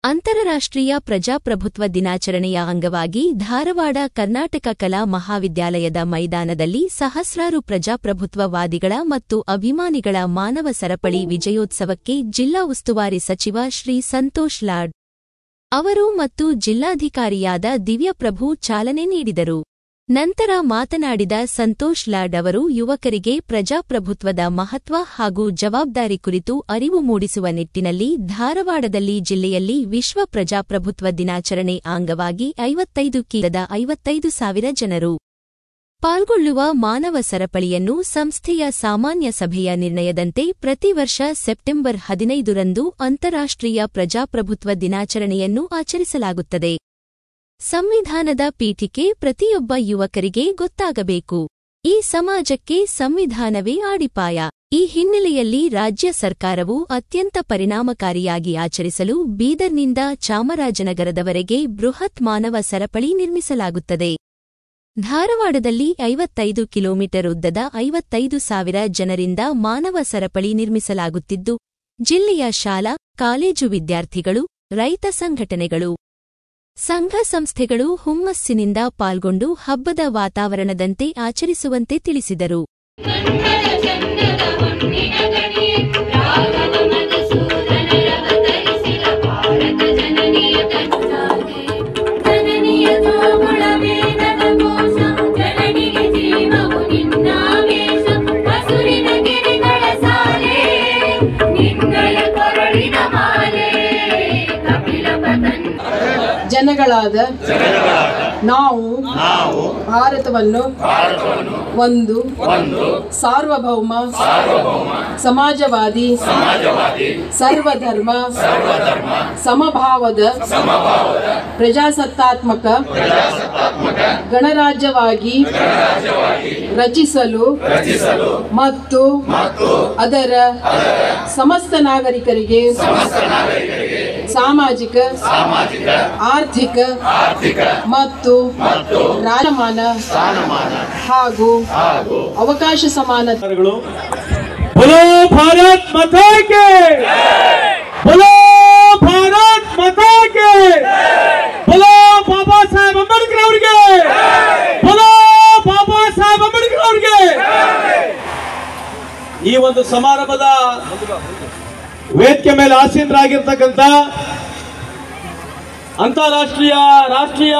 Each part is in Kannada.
ಅಂತಾರಾಷ್ಟ್ರೀಯ ಪ್ರಜಾಪ್ರಭುತ್ವ ದಿನಾಚರಣೆಯ ಅಂಗವಾಗಿ ಧಾರವಾಡ ಕರ್ನಾಟಕ ಕಲಾ ಮಹಾವಿದ್ಯಾಲಯದ ಮೈದಾನದಲ್ಲಿ ಸಹಸ್ರಾರು ಪ್ರಜಾಪ್ರಭುತ್ವವಾದಿಗಳ ಮತ್ತು ಅಭಿಮಾನಿಗಳ ಮಾನವ ಸರಪಳಿ ವಿಜಯೋತ್ಸವಕ್ಕೆ ಜಿಲ್ಲಾ ಉಸ್ತುವಾರಿ ಸಚಿವ ಶ್ರೀ ಸಂತೋಷ್ ಲಾಡ್ ಅವರು ಮತ್ತು ಜಿಲ್ಲಾಧಿಕಾರಿಯಾದ ದಿವ್ಯಪ್ರಭು ಚಾಲನೆ ನೀಡಿದರು. ನಂತರ ಮಾತನಾಡಿದ ಸಂತೋಷ್ ಲಾಡ್ ಅವರು ಯುವಕರಿಗೆ ಪ್ರಜಾಪ್ರಭುತ್ವದ ಮಹತ್ವ ಹಾಗೂ ಜವಾಬ್ದಾರಿ ಕುರಿತು ಅರಿವು ಮೂಡಿಸುವ ನಿಟ್ಟಿನಲ್ಲಿ ಧಾರವಾಡದಲ್ಲಿ ಜಿಲ್ಲೆಯಲ್ಲಿ ವಿಶ್ವ ಪ್ರಜಾಪ್ರಭುತ್ವ ದಿನಾಚರಣೆ ಅಂಗವಾಗಿ 55,55,000 ಜನರು ಪಾಲ್ಗೊಳ್ಳುವ ಮಾನವ ಸರಪಳಿಯನ್ನು ಸಂಸ್ಥೆಯ ಸಾಮಾನ್ಯ ಸಭೆಯ ನಿರ್ಣಯದಂತೆ ಪ್ರತಿ ವರ್ಷ ಸೆಪ್ಟೆಂಬರ್ 15ರಂದು ಅಂತಾರಾಷ್ಟ್ರೀಯ ಪ್ರಜಾಪ್ರಭುತ್ವ ದಿನಾಚರಣೆಯನ್ನು ಆಚರಿಸಲಾಗುತ್ತದೆ. ಸಂವಿಧಾನದ ಪೀಠಿಕೆ ಪ್ರತಿಯೊಬ್ಬ ಯುವಕರಿಗೆ ಗೊತ್ತಾಗಬೇಕು. ಈ ಸಮಾಜಕ್ಕೆ ಸಂವಿಧಾನವೇ ಅಡಿಪಾಯ. ಈ ಹಿನ್ನೆಲೆಯಲ್ಲಿ ರಾಜ್ಯ ಸರ್ಕಾರವು ಅತ್ಯಂತ ಪರಿಣಾಮಕಾರಿಯಾಗಿ ಆಚರಿಸಲು ಬೀದರ್ನಿಂದ ಚಾಮರಾಜನಗರದವರೆಗೆ ಬೃಹತ್ ಮಾನವ ಸರಪಳಿ ನಿರ್ಮಿಸಲಾಗುತ್ತದೆ. ಧಾರವಾಡದಲ್ಲಿ 55 ಕಿಲೋಮೀಟರ್ ಉದ್ದದ 55,000 ಜನರಿಂದ ಮಾನವ ಸರಪಳಿ ನಿರ್ಮಿಸಲಾಗುತ್ತಿದ್ದು, ಜಿಲ್ಲೆಯ ಶಾಲಾ, ಕಾಲೇಜು ವಿದ್ಯಾರ್ಥಿಗಳು, ರೈತ ಸಂಘಟನೆಗಳು, ಸಂಘ ಸಂಸ್ಥೆಗಳು ಹುಮ್ಮಸ್ಸಿನಿಂದ ಪಾಲ್ಗೊಂಡು ಹಬ್ಬದ ವಾತಾವರಣದಂತೆ ಆಚರಿಸುವಂತೆ ತಿಳಿಸಿದರು. ಜನಗಳಾದ ನಾವು ಭಾರತವನ್ನು ಒಂದು ಸಾರ್ವಭೌಮ ಸಮಾಜವಾದಿ ಸರ್ವಧರ್ಮ ಸಮಭಾವದ ಪ್ರಜಾಸತ್ತಾತ್ಮಕ ಗಣರಾಜ್ಯವಾಗಿ ರಚಿಸಲು ಮತ್ತು ಅದರ ಸಮಸ್ತ ನಾಗರಿಕರಿಗೆ ಸಾಮಾಜಿಕ ಆರ್ಥಿಕ ಮತ್ತು ರಾಜಮಾನ ಹಾಗೂ ಅವಕಾಶ ಸಮಾನತೆಗಳು. बोलो भारत माता के, बोलो भारत माता के, बोलो बाबा साहेब अंबेडकर ಅವರಿಗೆ, बोलो ಬಾಬಾ ಸಾಹೇಬ್ ಅಂಬೇಡ್ಕರ್ ಅವರಿಗೆ. ಈ ಒಂದು ಸಮಾರಂಭದ ವೇದಿಕೆ ಮೇಲೆ ಆಸೀನರಾಗಿರ್ತಕ್ಕಂಥ ಅಂತಾರಾಷ್ಟ್ರೀಯ ರಾಷ್ಟ್ರೀಯ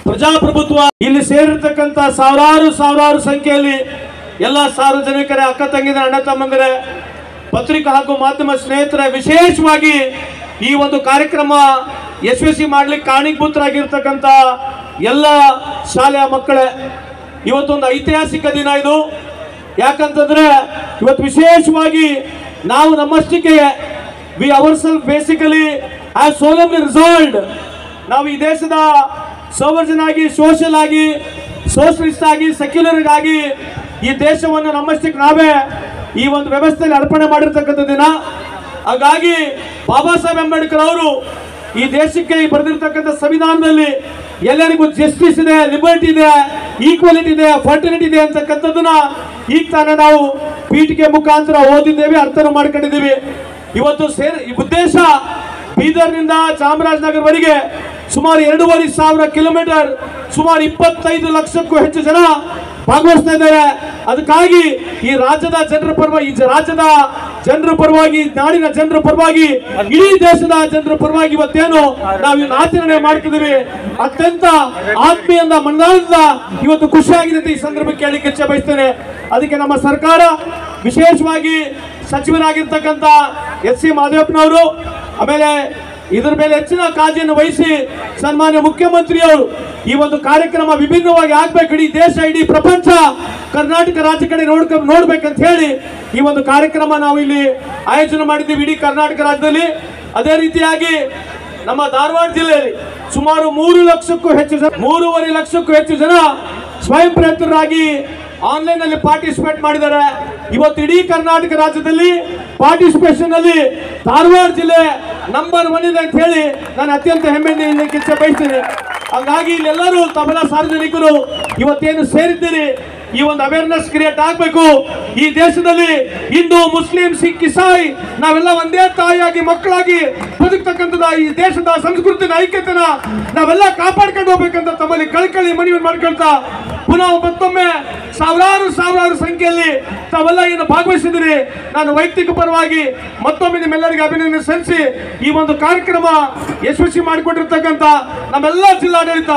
ಪ್ರಜಾಪ್ರಭುತ್ವ ಇಲ್ಲಿ ಸೇರಿರ್ತಕ್ಕಂಥ ಸಾವಿರಾರು ಸಂಖ್ಯೆಯಲ್ಲಿ ಎಲ್ಲ ಸಾರ್ವಜನಿಕರ ಅಕ್ಕ ತಂಗಿದ ಅಣ್ಣ ತಮ್ಮಂದಿರ ಪತ್ರಿಕಾ ಹಾಗೂ ಮಾಧ್ಯಮ ಸ್ನೇಹಿತರ ವಿಶೇಷವಾಗಿ ಈ ಒಂದು ಕಾರ್ಯಕ್ರಮ ಯಶಸ್ವಿ ಮಾಡಲಿಕ್ಕೆ ಕಾರಣೀಭೂತರಾಗಿರ್ತಕ್ಕಂಥ ಎಲ್ಲ ಶಾಲೆಯ ಮಕ್ಕಳೇ, ಇವತ್ತೊಂದು ಐತಿಹಾಸಿಕ ದಿನ ಇದು. ಯಾಕಂತಂದ್ರೆ ಇವತ್ತು ವಿಶೇಷವಾಗಿ ನಾವು ನಮ್ಮಷ್ಟಕ್ಕೆ we our self basically have solemnly resolved, ನಾವು ಈ ದೇಶದ ಸೋವರ್ಜನ್ ಆಗಿ, ಸೋಷಿಯಲ್ ಆಗಿ, ಸೋಷಲಿಸ್ಟ್ ಆಗಿ, ಸೆಕ್ಯುಲರ್ ಆಗಿ ಈ ದೇಶವನ್ನು ನಮ್ಮಷ್ಟಕ್ಕೆ ನಾವೇ ಈ ಒಂದು ವ್ಯವಸ್ಥೆಯಲ್ಲಿ ಅರ್ಪಣೆ ಮಾಡಿರ್ತಕ್ಕಂಥ ದಿನ. ಹಾಗಾಗಿ ಬಾಬಾ ಸಾಹೇಬ್ ಅಂಬೇಡ್ಕರ್ ಅವರು ಈ ದೇಶಕ್ಕೆ ಬರೆದಿರ್ತಕ್ಕಂಥ ಸಂವಿಧಾನದಲ್ಲಿ ಎಲ್ಲರಿಗೂ ಜಸ್ಟಿಸ್ ಇದೆ, ಲಿಬರ್ಟಿ ಇದೆ, ಈಕ್ವಾಲಿಟಿ ಇದೆ, ಫರ್ಟಿಲಿಟಿ ಇದೆ ಅಂತಕ್ಕಂಥದ್ದನ್ನ ಈಗ ತಾನೇ ನಾವು ಪೀಠಿಕೆ ಮುಖಾಂತರ ಓದಿದ್ದೇವೆ, ಅರ್ಥನೂ ಮಾಡ್ಕೊಂಡಿದ್ದೀವಿ. ಇವತ್ತು ಈ ಉದ್ದೇಶ ಬೀದರ್ನಿಂದ ಚಾಮರಾಜನಗರವರೆಗೆ ಸುಮಾರು 2,500 ಕಿಲೋಮೀಟರ್, ಸುಮಾರು 25 ಲಕ್ಷಕ್ಕೂ ಹೆಚ್ಚು ಜನ ಭಾಗವಹಿಸ್ತಾ ಇದ್ದಾರೆ. ಅದಕ್ಕಾಗಿ ಈ ರಾಜ್ಯದ ಜನರ ಪರವಾಗಿ, ಈ ರಾಜ್ಯದ ಜನರ ಪರವಾಗಿ, ನಾಡಿನ ಜನರ ಪರವಾಗಿ, ಇಡೀ ದೇಶದ ಜನರ ಪರವಾಗಿ ಇವತ್ತೇನು ನಾವು ಆಚರಣೆ ಮಾಡ್ತಿದ್ದೀವಿ, ಅತ್ಯಂತ ಆತ್ಮೀಯದ ಮನದಾಳದಿಂದ ಇವತ್ತು ಖುಷಿಯಾಗಿದೆ ಈ ಸಂದರ್ಭಕ್ಕೆ ಹೇಳಲಿಕ್ಕೆ ಇಚ್ಛೆ ಬಯಸ್ತೇನೆ. ಅದಕ್ಕೆ ನಮ್ಮ ಸರ್ಕಾರ ವಿಶೇಷವಾಗಿ ಸಚಿವರಾಗಿರ್ತಕ್ಕಂಥ ಎಸ್ ಸಿ ಮಾದೇವಪ್ಪನವರು, ಆಮೇಲೆ ಇದರ ಮೇಲೆ ಹೆಚ್ಚಿನ ಕಾಳಜಿಯನ್ನು ವಹಿಸಿ ಸನ್ಮಾನ್ಯ ಮುಖ್ಯಮಂತ್ರಿಯವರು ಈ ಒಂದು ಕಾರ್ಯಕ್ರಮ ವಿಭಿನ್ನವಾಗಿ ಆಗ್ಬೇಕು, ಇಡೀ ದೇಶ, ಇಡೀ ಪ್ರಪಂಚ ಕರ್ನಾಟಕ ರಾಜ್ಯ ಕಡೆ ನೋಡ್ಬೇಕಂತ ಹೇಳಿ ಈ ಒಂದು ಕಾರ್ಯಕ್ರಮ ನಾವು ಇಲ್ಲಿ ಆಯೋಜನೆ ಮಾಡಿದ್ದೀವಿ ಇಡೀ ಕರ್ನಾಟಕ ರಾಜ್ಯದಲ್ಲಿ. ಅದೇ ರೀತಿಯಾಗಿ ನಮ್ಮ ಧಾರವಾಡ ಜಿಲ್ಲೆಯಲ್ಲಿ ಸುಮಾರು 3 ಲಕ್ಷಕ್ಕೂ ಹೆಚ್ಚು ಜನ, 3.5 ಲಕ್ಷಕ್ಕೂ ಹೆಚ್ಚು ಜನ ಸ್ವಯಂ ಪ್ರೇರಿತರಾಗಿ ಆನ್ಲೈನ್ ಅಲ್ಲಿ ಪಾರ್ಟಿಸಿಪೇಟ್ ಮಾಡಿದ್ದಾರೆ. ಇವತ್ತು ಇಡೀ ಕರ್ನಾಟಕ ರಾಜ್ಯದಲ್ಲಿ ಪಾರ್ಟಿಸಿಪೇಷನ್ ಅಲ್ಲಿ ಧಾರವಾಡ ಜಿಲ್ಲೆ ನಂಬರ್ 1 ಇದೆ ಅಂತ ಹೇಳಿ ನಾನು ಅತ್ಯಂತ ಹೆಮ್ಮೆಯಿಂದ ಇಚ್ಛೆ ಬಯಸ್ತೇನೆ. ಹಾಗಾಗಿ ಇಲ್ಲೆಲ್ಲರೂ ತಮ್ಮೆಲ್ಲ ಸಾರ್ವಜನಿಕರು ಇವತ್ತೇನು ಸೇರಿದ್ದೀರಿ ಈ ಒಂದು ಅವೇರ್ನೆಸ್ ಕ್ರಿಯೇಟ್ ಆಗಬೇಕು. ಈ ದೇಶದಲ್ಲಿ ಹಿಂದೂ, ಮುಸ್ಲಿಂ, ಸಿಖ್, ಇಸಾಯಿ ನಾವೆಲ್ಲ ಒಂದೇ ತಾಯಿಯಾಗಿ ಮಕ್ಕಳಾಗಿ ಬದುಕ್ತಕ್ಕಂಥದ ಈ ದೇಶದ ಸಂಸ್ಕೃತಿನ ಐಕ್ಯತೆನ ನಾವೆಲ್ಲ ಕಾಪಾಡ್ಕೊಂಡು ಹೋಗ್ಬೇಕಂತ ತಮ್ಮಲ್ಲಿ ಕಳ್ಕಳಿ ಮನವಿ ಮಾಡ್ಕೊಳ್ತಾ ಪುನಃ ಮತ್ತೊಮ್ಮೆ ಸಾವಿರಾರು ಸಂಖ್ಯೆಯಲ್ಲಿ ತಾವೆಲ್ಲ ಏನು ಭಾಗವಹಿಸಿದಿರಿ, ನಾನು ವೈಯಕ್ತಿಕ ಪರವಾಗಿ ಮತ್ತೊಮ್ಮೆ ನಿಮ್ಮೆಲ್ಲರಿಗೆ ಅಭಿನಂದನೆ ಸಲ್ಲಿಸಿ ಈ ಒಂದು ಕಾರ್ಯಕ್ರಮ ಯಶಸ್ವಿ ಮಾಡಿಕೊಂಡಿರ್ತಕ್ಕಂಥ ನಮ್ಮೆಲ್ಲ ಜಿಲ್ಲಾಡಳಿತ,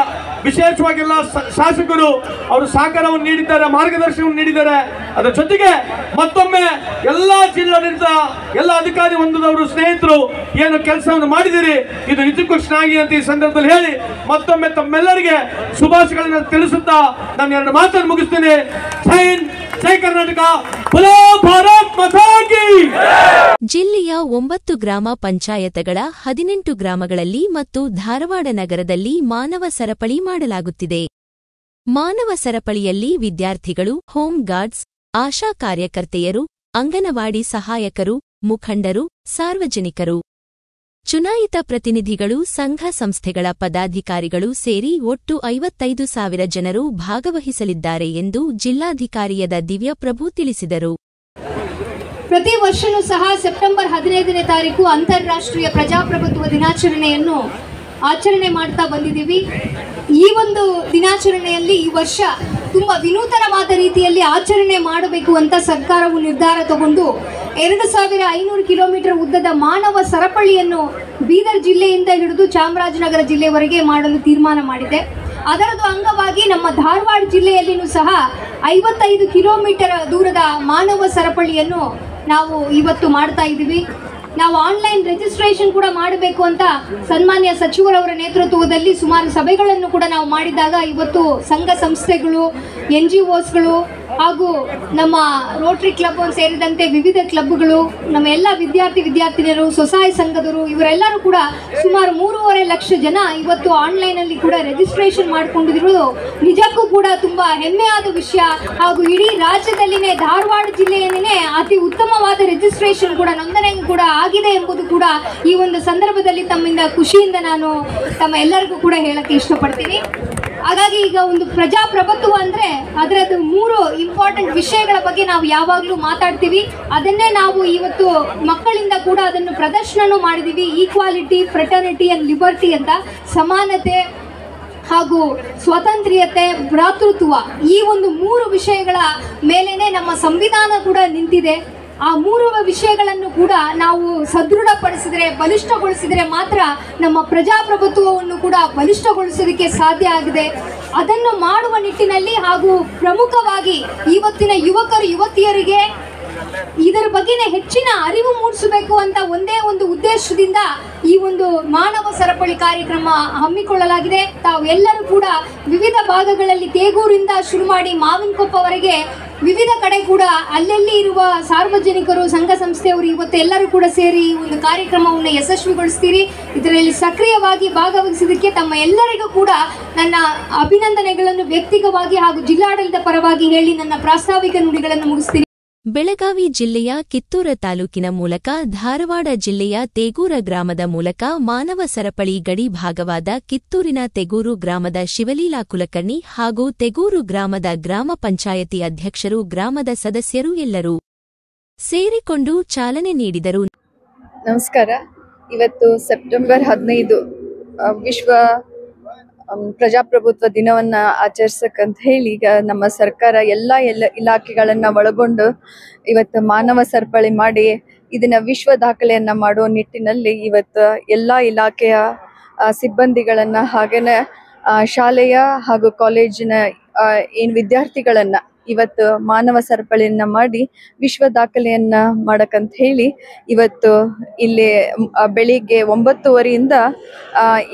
ವಿಶೇಷವಾಗಿ ಎಲ್ಲ ಶಾಸಕರು ಅವರು ಸಹಕಾರವನ್ನು ನೀಡಿದ್ದಾರೆ, ಮಾರ್ಗದರ್ಶನವನ್ನು ನೀಡಿದ್ದಾರೆ. ಅದರ ಜೊತೆಗೆ ಮತ್ತೊಮ್ಮೆ ಎಲ್ಲ ಜಿಲ್ಲಾಡಳಿತ, ಎಲ್ಲ ಅಧಿಕಾರಿ ವರ್ಗದವರು, ಸ್ನೇಹಿತರು ಏನು ಕೆಲಸವನ್ನು ಮಾಡಿದಿರಿ, ಇದು ನಿಜಕ್ಕೂ ಶ್ಲಾಘನೀಯ ಅಂತ ಈ ಸಂದರ್ಭದಲ್ಲಿ ಹೇಳಿ ಮತ್ತೊಮ್ಮೆ ತಮ್ಮೆಲ್ಲರಿಗೆ ಶುಭಾಶಯಗಳನ್ನು ತಿಳಿಸುತ್ತಾ ನಾನು ಎರಡು ಮಾತನ್ನು ಮುಗಿಸ್ತೇನೆ. ಜೈ ಹಿಂದ್, ಜೈ ಕರ್ನಾಟಕ, ಬೋಲೋ ಭಾರತ್ ಮಾತಾ ಕಿ. ಜಿಲ್ಲೆಯ 9 ಗ್ರಾಮ ಪಂಚಾಯತ್ಗಳ 18 ಗ್ರಾಮಗಳಲ್ಲಿ ಮತ್ತು ಧಾರವಾಡ ನಗರದಲ್ಲಿ ಮಾನವ ಸರಪಳಿ ಮಾಡಲಾಗುತ್ತಿದೆ. ಮಾನವ ಸರಪಳಿಯಲ್ಲಿ ವಿದ್ಯಾರ್ಥಿಗಳು, ಹೋಮ್ ಗಾರ್ಡ್ಸ್, ಆಶಾ ಕಾರ್ಯಕರ್ತೆಯರು, ಅಂಗನವಾಡಿ ಸಹಾಯಕರು, ಮುಖಂಡರು, ಸಾರ್ವಜನಿಕರು, ಚುನಾಯಿತ ಪ್ರತಿನಿಧಿಗಳು, ಸಂಘ ಸಂಸ್ಥೆಗಳ ಪದಾಧಿಕಾರಿಗಳು ಸೇರಿ ಒಟ್ಟು 55,000 ಜನರು ಭಾಗವಹಿಸಲಿದ್ದಾರೆ ಎಂದು ಜಿಲ್ಲಾಧಿಕಾರಿಯಾದ ದಿವ್ಯಪ್ರಭು ತಿಳಿಸಿದರು. ಪ್ರತಿ ವರ್ಷವೂ ಸಹ ಸೆಪ್ಟೆಂಬರ್ 15ನೇ ತಾರೀಕು ಅಂತಾರಾಷ್ಟ್ರೀಯ ಪ್ರಜಾಪ್ರಭುತ್ವ ದಿನಾಚರಣೆಯನ್ನು ಆಚರಣೆ ಮಾಡ್ತಾ ಬಂದಿದ್ದೀವಿ. ಈ ಒಂದು ದಿನಾಚರಣೆಯಲ್ಲಿ ಈ ವರ್ಷ ತುಂಬ ವಿನೂತನವಾದ ರೀತಿಯಲ್ಲಿ ಆಚರಣೆ ಮಾಡಬೇಕು ಅಂತ ಸರ್ಕಾರವು ನಿರ್ಧಾರ ತಗೊಂಡು 2,500 ಕಿಲೋಮೀಟರ್ ಉದ್ದದ ಮಾನವ ಸರಪಳಿಯನ್ನು ಬೀದರ್ ಜಿಲ್ಲೆಯಿಂದ ಹಿಡಿದು ಚಾಮರಾಜನಗರ ಜಿಲ್ಲೆವರೆಗೆ ಮಾಡಲು ತೀರ್ಮಾನ ಮಾಡಿದೆ. ಅದರದ್ದು ಅಂಗವಾಗಿ ನಮ್ಮ ಧಾರವಾಡ ಜಿಲ್ಲೆಯಲ್ಲಿಯೂ ಸಹ 55 ಕಿಲೋಮೀಟರ್ ದೂರದ ಮಾನವ ಸರಪಳಿಯನ್ನು ನಾವು ಇವತ್ತು ಮಾಡ್ತಾ ಇದ್ದೀವಿ. ನಾವು ಆನ್ಲೈನ್ ರಿಜಿಸ್ಟ್ರೇಷನ್ ಕೂಡ ಮಾಡಬೇಕು ಅಂತ ಸನ್ಮಾನ್ಯ ಸಚಿವರವರ ನೇತೃತ್ವದಲ್ಲಿ ಸುಮಾರು ಸಭೆಗಳನ್ನು ಕೂಡ ನಾವು ಮಾಡಿದಾಗ ಇವತ್ತು ಸಂಘ ಸಂಸ್ಥೆಗಳು, NGOಸ್ಗಳು ಹಾಗೂ ನಮ್ಮ ರೋಟರಿ ಕ್ಲಬ್ ಸೇರಿದಂತೆ ವಿವಿಧ ಕ್ಲಬ್ಗಳು, ನಮ್ಮ ಎಲ್ಲ ವಿದ್ಯಾರ್ಥಿನಿಯರು, ಸ್ವಸಹಾಯ ಸಂಘದವರು ಇವರೆಲ್ಲರೂ ಕೂಡ ಸುಮಾರು 3.5 ಲಕ್ಷ ಜನ ಇವತ್ತು ಆನ್ಲೈನಲ್ಲಿ ಕೂಡ ರಿಜಿಸ್ಟ್ರೇಷನ್ ಮಾಡಿಕೊಂಡಿರುವುದು ನಿಜಕ್ಕೂ ಕೂಡ ತುಂಬ ಹೆಮ್ಮೆಯಾದ ವಿಷಯ. ಹಾಗೂ ಇಡೀ ರಾಜ್ಯದಲ್ಲಿನೇ ಧಾರವಾಡ ಜಿಲ್ಲೆಯನ್ನೇ ಅತಿ ಉತ್ತಮವಾದ ರಿಜಿಸ್ಟ್ರೇಷನ್ ಕೂಡ ನೋಂದಣಿ ಕೂಡ ಆಗಿದೆ ಎಂಬುದು ಕೂಡ ಈ ಒಂದು ಸಂದರ್ಭದಲ್ಲಿ ತಮ್ಮಿಂದ ಖುಷಿಯಿಂದ ನಾನು ತಮ್ಮ ಎಲ್ಲರಿಗೂ ಕೂಡ ಹೇಳಕ್ಕೆ ಇಷ್ಟಪಡ್ತೀನಿ. ಹಾಗಾಗಿ ಈಗ ಒಂದು ಪ್ರಜಾಪ್ರಭುತ್ವ ಅಂದರೆ ಅದರದ್ದು 3 ಇಂಪಾರ್ಟೆಂಟ್ ವಿಷಯಗಳ ಬಗ್ಗೆ ನಾವು ಯಾವಾಗಲೂ ಮಾತಾಡ್ತೀವಿ. ಅದನ್ನೇ ನಾವು ಇವತ್ತು ಮಕ್ಕಳಿಂದ ಕೂಡ ಅದನ್ನು ಪ್ರದರ್ಶನ ಮಾಡಿದ್ದೀವಿ. ಈಕ್ವಾಲಿಟಿ, ಫ್ರೆಟರ್ನಿಟಿ ಆ್ಯಂಡ್ ಲಿಬರ್ಟಿ ಅಂತ, ಸಮಾನತೆ ಹಾಗೂ ಸ್ವಾತಂತ್ರ್ಯತೆ, ಭ್ರಾತೃತ್ವ, ಈ ಒಂದು 3 ವಿಷಯಗಳ ಮೇಲೇನೆ ನಮ್ಮ ಸಂವಿಧಾನ ಕೂಡ ನಿಂತಿದೆ. ಆ 3 ವಿಷಯಗಳನ್ನು ಕೂಡ ನಾವು ಸದೃಢಪಡಿಸಿದರೆ, ಬಲಿಷ್ಠಗೊಳಿಸಿದರೆ ಮಾತ್ರ ನಮ್ಮ ಪ್ರಜಾಪ್ರಭುತ್ವವನ್ನು ಕೂಡ ಬಲಿಷ್ಠಗೊಳಿಸೋದಕ್ಕೆ ಸಾಧ್ಯ ಆಗಿದೆ. ಅದನ್ನು ಮಾಡುವ ನಿಟ್ಟಿನಲ್ಲಿ ಹಾಗೂ ಪ್ರಮುಖವಾಗಿ ಇವತ್ತಿನ ಯುವಕರು, ಯುವತಿಯರಿಗೆ ಇದರ ಬಗ್ಗೆ ಹೆಚ್ಚಿನ ಅರಿವು ಮೂಡಿಸಬೇಕು ಅಂತ ಒಂದೇ ಒಂದು ಉದ್ದೇಶದಿಂದ ಈ ಒಂದು ಮಾನವ ಸರಪಳಿ ಕಾರ್ಯಕ್ರಮ ಹಮ್ಮಿಕೊಳ್ಳಲಾಗಿದೆ. ತಾವೆಲ್ಲರೂ ಕೂಡ ವಿವಿಧ ಭಾಗಗಳಲ್ಲಿ ತೇಗೂರಿಂದ ಶುರು ಮಾಡಿ ಮಾವಿನಕೊಪ್ಪವರೆಗೆ ವಿವಿಧ ಕಡೆ ಕೂಡ ಅಲ್ಲೆಲ್ಲಿ ಇರುವ ಸಾರ್ವಜನಿಕರು, ಸಂಘ ಸಂಸ್ಥೆಯವರು ಇವತ್ತು ಎಲ್ಲರೂ ಕೂಡ ಸೇರಿ ಈ ಒಂದು ಕಾರ್ಯಕ್ರಮವನ್ನು ಯಶಸ್ವಿಗೊಳಿಸ್ತೀರಿ. ಇದರಲ್ಲಿ ಸಕ್ರಿಯವಾಗಿ ಭಾಗವಹಿಸಿದ್ದಕ್ಕೆ ತಮ್ಮ ಎಲ್ಲರಿಗೂ ಕೂಡ ನನ್ನ ಅಭಿನಂದನೆಗಳನ್ನು ವ್ಯಕ್ತಿಗತವಾಗಿ ಹಾಗೂ ಜಿಲ್ಲಾಡಳಿತ ಪರವಾಗಿ ಹೇಳಿ ನನ್ನ ಪ್ರಾಸ್ತಾವಿಕ ನುಡಿಗಳನ್ನು ಮುಗಿಸ್ತೀನಿ. ಬೆಳಗಾವಿ ಜಿಲ್ಲೆಯ ಕಿತ್ತೂರ ತಾಲೂಕಿನ ಮೂಲಕ ಧಾರವಾಡ ಜಿಲ್ಲೆಯ ತೇಗೂರ ಗ್ರಾಮದ ಮೂಲಕ ಮಾನವ ಸರಪಳಿ ಗಡಿ ಭಾಗವಾದ ಕಿತ್ತೂರಿನ ತೆಗೂರು ಗ್ರಾಮದ ಶಿವಲೀಲಾ ಕುಲಕರ್ಣಿ ಹಾಗೂ ತೆಗೂರು ಗ್ರಾಮದ ಗ್ರಾಮ ಪಂಚಾಯತಿ ಅಧ್ಯಕ್ಷರು, ಗ್ರಾಮದ ಸದಸ್ಯರು ಎಲ್ಲರೂ ಸೇರಿಕೊಂಡು ಚಾಲನೆ ನೀಡಿದರು. ನಮಸ್ಕಾರ. ಇವತ್ತು ಸೆಪ್ಟೆಂಬರ್ 15 ವಿಶ್ವ ಪ್ರಜಾಪ್ರಭುತ್ವ ದಿನವನ್ನ ಆಚರಿಸಕ್ಕಂತ ಹೇಳಿ ಈಗ ನಮ್ಮ ಸರ್ಕಾರ ಎಲ್ಲ ಇಲಾಖೆಗಳನ್ನ ಒಳಗೊಂಡು ಇವತ್ತು ಮಾನವ ಸರಪಳಿ ಮಾಡಿ ಇದನ್ನ ವಿಶ್ವ ದಾಖಲೆಯನ್ನ ಮಾಡುವ ನಿಟ್ಟಿನಲ್ಲಿ ಇವತ್ತು ಎಲ್ಲ ಇಲಾಖೆಯ ಸಿಬ್ಬಂದಿಗಳನ್ನ ಹಾಗೇನೆ ಶಾಲೆಯ ಹಾಗೂ ಕಾಲೇಜಿನ ಏನು ವಿದ್ಯಾರ್ಥಿಗಳನ್ನ ಇವತ್ತು ಮಾನವ ಸರಪಳಿಯನ್ನ ಮಾಡಿ ವಿಶ್ವ ದಾಖಲೆಯನ್ನ ಮಾಡಕ್ಕಂತ ಹೇಳಿ ಇವತ್ತು ಇಲ್ಲಿ ಬೆಳಿಗ್ಗೆ 9:30ಯಿಂದ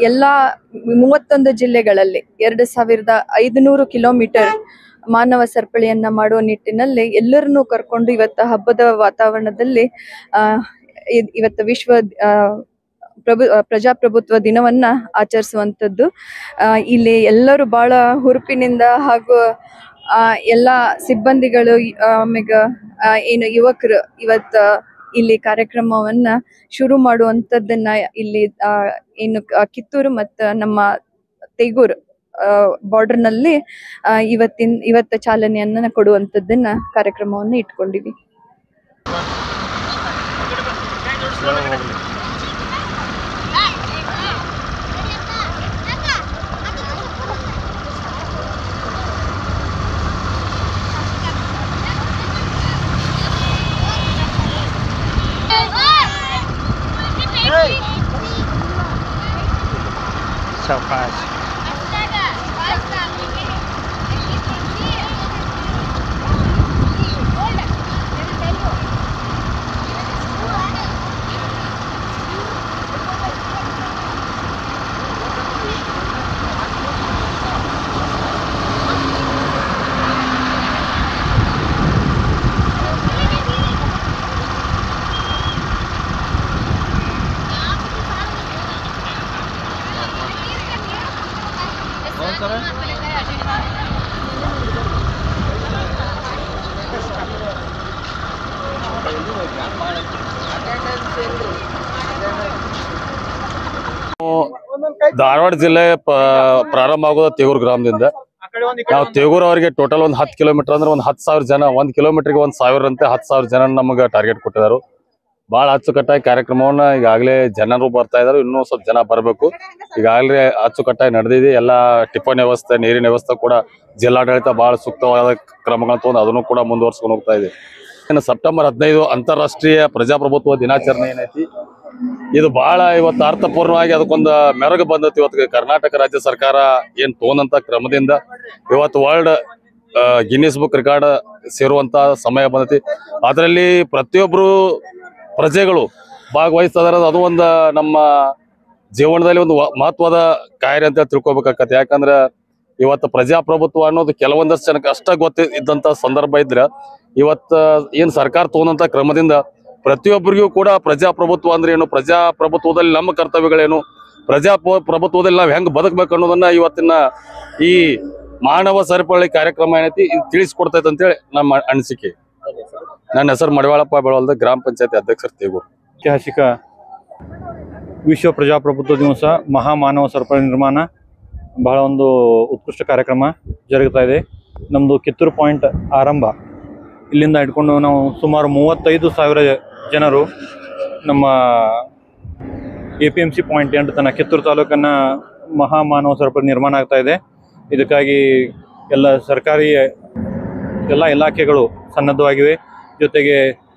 ಎಲ್ಲ 31 ಜಿಲ್ಲೆಗಳಲ್ಲಿ 2,500 ಕಿಲೋಮೀಟರ್ ಮಾನವ ಸರಪಳಿಯನ್ನ ಮಾಡುವ ನಿಟ್ಟಿನಲ್ಲಿ ಎಲ್ಲರನ್ನೂ ಕರ್ಕೊಂಡು ಇವತ್ತು ಹಬ್ಬದ ವಾತಾವರಣದಲ್ಲಿ ಇವತ್ತು ವಿಶ್ವ ಪ್ರಜಾಪ್ರಭುತ್ವ ದಿನವನ್ನ ಆಚರಿಸುವಂಥದ್ದು. ಇಲ್ಲಿ ಎಲ್ಲರೂ ಬಹಳ ಹುರುಪಿನಿಂದ ಹಾಗೂ ಎಲ್ಲ ಸಿಬ್ಬಂದಿಗಳು ಆಮೇಲೆ ಏನು ಯುವಕರು ಇವತ್ತು ಇಲ್ಲಿ ಕಾರ್ಯಕ್ರಮವನ್ನ ಶುರು ಮಾಡುವಂಥದ್ದನ್ನ ಇಲ್ಲಿ ಏನು ಕಿತ್ತೂರು ಮತ್ತು ನಮ್ಮ ತೆಗೂರು ಬಾರ್ಡರ್ನಲ್ಲಿ ಇವತ್ತು ಚಾಲನೆಯನ್ನ ಕೊಡುವಂಥದ್ದನ್ನ ಕಾರ್ಯಕ್ರಮವನ್ನು ಇಟ್ಕೊಂಡಿವಿ. ಧಾರವಾಡ ಜಿಲ್ಲೆ ಪ್ರಾರಂಭ ಆಗೋದು ತೇಗೂರು ಗ್ರಾಮದಿಂದ. ನಾವು ತೇಗೂರು ಅವರಿಗೆ ಟೋಟಲ್ ಒಂದು 10 ಕಿಲೋಮೀಟರ್ ಅಂದ್ರೆ ಒಂದು 10,000 ಜನ, 1 ಕಿಲೋಮೀಟರ್ಗೆ 1,000 ಅಂತೆ 10,000 ಜನ ನಮಗೆ ಟಾರ್ಗೆಟ್ ಕೊಟ್ಟಿದ್ದಾರೆ. ಬಹಳ ಅಚ್ಚುಕಟ್ಟಾಗಿ ಕಾರ್ಯಕ್ರಮವನ್ನ ಈಗಾಗಲೇ ಜನರು ಬರ್ತಾ ಇದಾರೆ, ಇನ್ನೂ ಸ್ವಲ್ಪ ಜನ ಬರಬೇಕು. ಈಗಾಗಲೇ ಅಚ್ಚುಕಟ್ಟಾಗಿ ನಡೆದಿದೆ. ಎಲ್ಲ ಟಿಫನ್ ವ್ಯವಸ್ಥೆ, ನೀರಿನ ವ್ಯವಸ್ಥೆ ಕೂಡ ಜಿಲ್ಲಾಡಳಿತ ಬಹಳ ಸೂಕ್ತವಾದ ಕ್ರಮಗಳನ್ನು ತಗೊಂಡು ಅದನ್ನು ಕೂಡ ಮುಂದುವರ್ಸ್ಕೊಂಡು ಹೋಗ್ತಾ ಇದೆ. ಇನ್ನು ಸೆಪ್ಟೆಂಬರ್ 15 ಅಂತಾರಾಷ್ಟ್ರೀಯ ಪ್ರಜಾಪ್ರಭುತ್ವ ದಿನಾಚರಣೆ ಏನೈತಿ, ಇದು ಬಹಳ ಇವತ್ತು ಅರ್ಥಪೂರ್ಣವಾಗಿ ಅದಕ್ಕೊಂದು ಮೆರುಗು ಬಂದೈತಿ. ಇವತ್ತು ಕರ್ನಾಟಕ ರಾಜ್ಯ ಸರ್ಕಾರ ಏನ್ ತಗೊಂಡಂತ ಕ್ರಮದಿಂದ ಇವತ್ತು ವರ್ಲ್ಡ್ ಗಿನ್ನಿಸ್ ಬುಕ್ ರೆಕಾರ್ಡ್ ಸೇರುವಂತ ಸಮಯ ಬಂದೈತಿ. ಅದರಲ್ಲಿ ಪ್ರತಿಯೊಬ್ರು ಪ್ರಜೆಗಳು ಭಾಗವಹಿಸ್ತಿದಾರೆ. ಅದು ಒಂದು ನಮ್ಮ ಜೀವನದಲ್ಲಿ ಒಂದು ಮಹತ್ವದ ಕಾರ್ಯ ಅಂತ ತಿಳ್ಕೊಬೇಕಾಗತ್ತೆ. ಯಾಕಂದ್ರೆ ಇವತ್ತು ಪ್ರಜಾಪ್ರಭುತ್ವ ಅನ್ನೋದು ಕೆಲವೊಂದಷ್ಟು ಜನಕ್ಕೆ ಅಷ್ಟ ಗೊತ್ತಿದ್ದಂತ ಸಂದರ್ಭ ಇದ್ರೆ ಇವತ್ತು ಏನ್ ಸರ್ಕಾರ ತಗೊಂಡಂತ ಕ್ರಮದಿಂದ ಪ್ರತಿಯೊಬ್ಬರಿಗೂ ಕೂಡ ಪ್ರಜಾಪ್ರಭುತ್ವ ಅಂದ್ರೆ ಏನು, ಪ್ರಜಾಪ್ರಭುತ್ವದಲ್ಲಿ ನಮ್ಮ ಕರ್ತವ್ಯಗಳೇನು, ಪ್ರಜಾಪ್ರಭುತ್ವದಲ್ಲಿ ನಾವು ಹೆಂಗ್ ಬದುಕಬೇಕು ಅನ್ನೋದನ್ನ ಇವತ್ತಿನ ಈ ಮಾನವ ಸರಪಳಿ ಕಾರ್ಯಕ್ರಮ ಏನೈತಿ ಇದು ತಿಳಿಸ್ಕೊಡ್ತೈತೆ ಅಂತೇಳಿ ನಮ್ಮ ಅನಿಸಿಕೆ. ನನ್ನ ಹೆಸರು ಮಡಿವಾಳಪ್ಪ ಬೆಳವಲ್ದ, ಗ್ರಾಮ ಪಂಚಾಯತಿ ಅಧ್ಯಕ್ಷರು ತೇಗೂರು. ಐತಿಹಾಸಿಕ ವಿಶ್ವ ಪ್ರಜಾಪ್ರಭುತ್ವ ದಿವಸ ಮಹಾಮಾನವ ಸರಪಳಿ ನಿರ್ಮಾಣ ಬಹಳ ಒಂದು ಉತ್ಕೃಷ್ಟ ಕಾರ್ಯಕ್ರಮ ಜರುಗುತ್ತಾ ಇದೆ. ನಮ್ಮದು ಕಿತ್ತೂರು ಪಾಯಿಂಟ್ ಆರಂಭ ಇಲ್ಲಿಂದ ಇಟ್ಕೊಂಡು ನಾವು ಸುಮಾರು 35,000 ಜನರು ನಮ್ಮ APMC ಪಾಯಿಂಟ್ 8 ತನಕ ಕಿತ್ತೂರು ತಾಲೂಕನ್ನು ಮಹಾಮಾನವ ಸರಪಳಿ ನಿರ್ಮಾಣ ಆಗ್ತಾ ಇದೆ. ಇದಕ್ಕಾಗಿ ಎಲ್ಲ ಸರ್ಕಾರಿ ಎಲ್ಲ ಇಲಾಖೆಗಳು ಸನ್ನದ್ಧವಾಗಿವೆ. ಜೊತೆಗೆ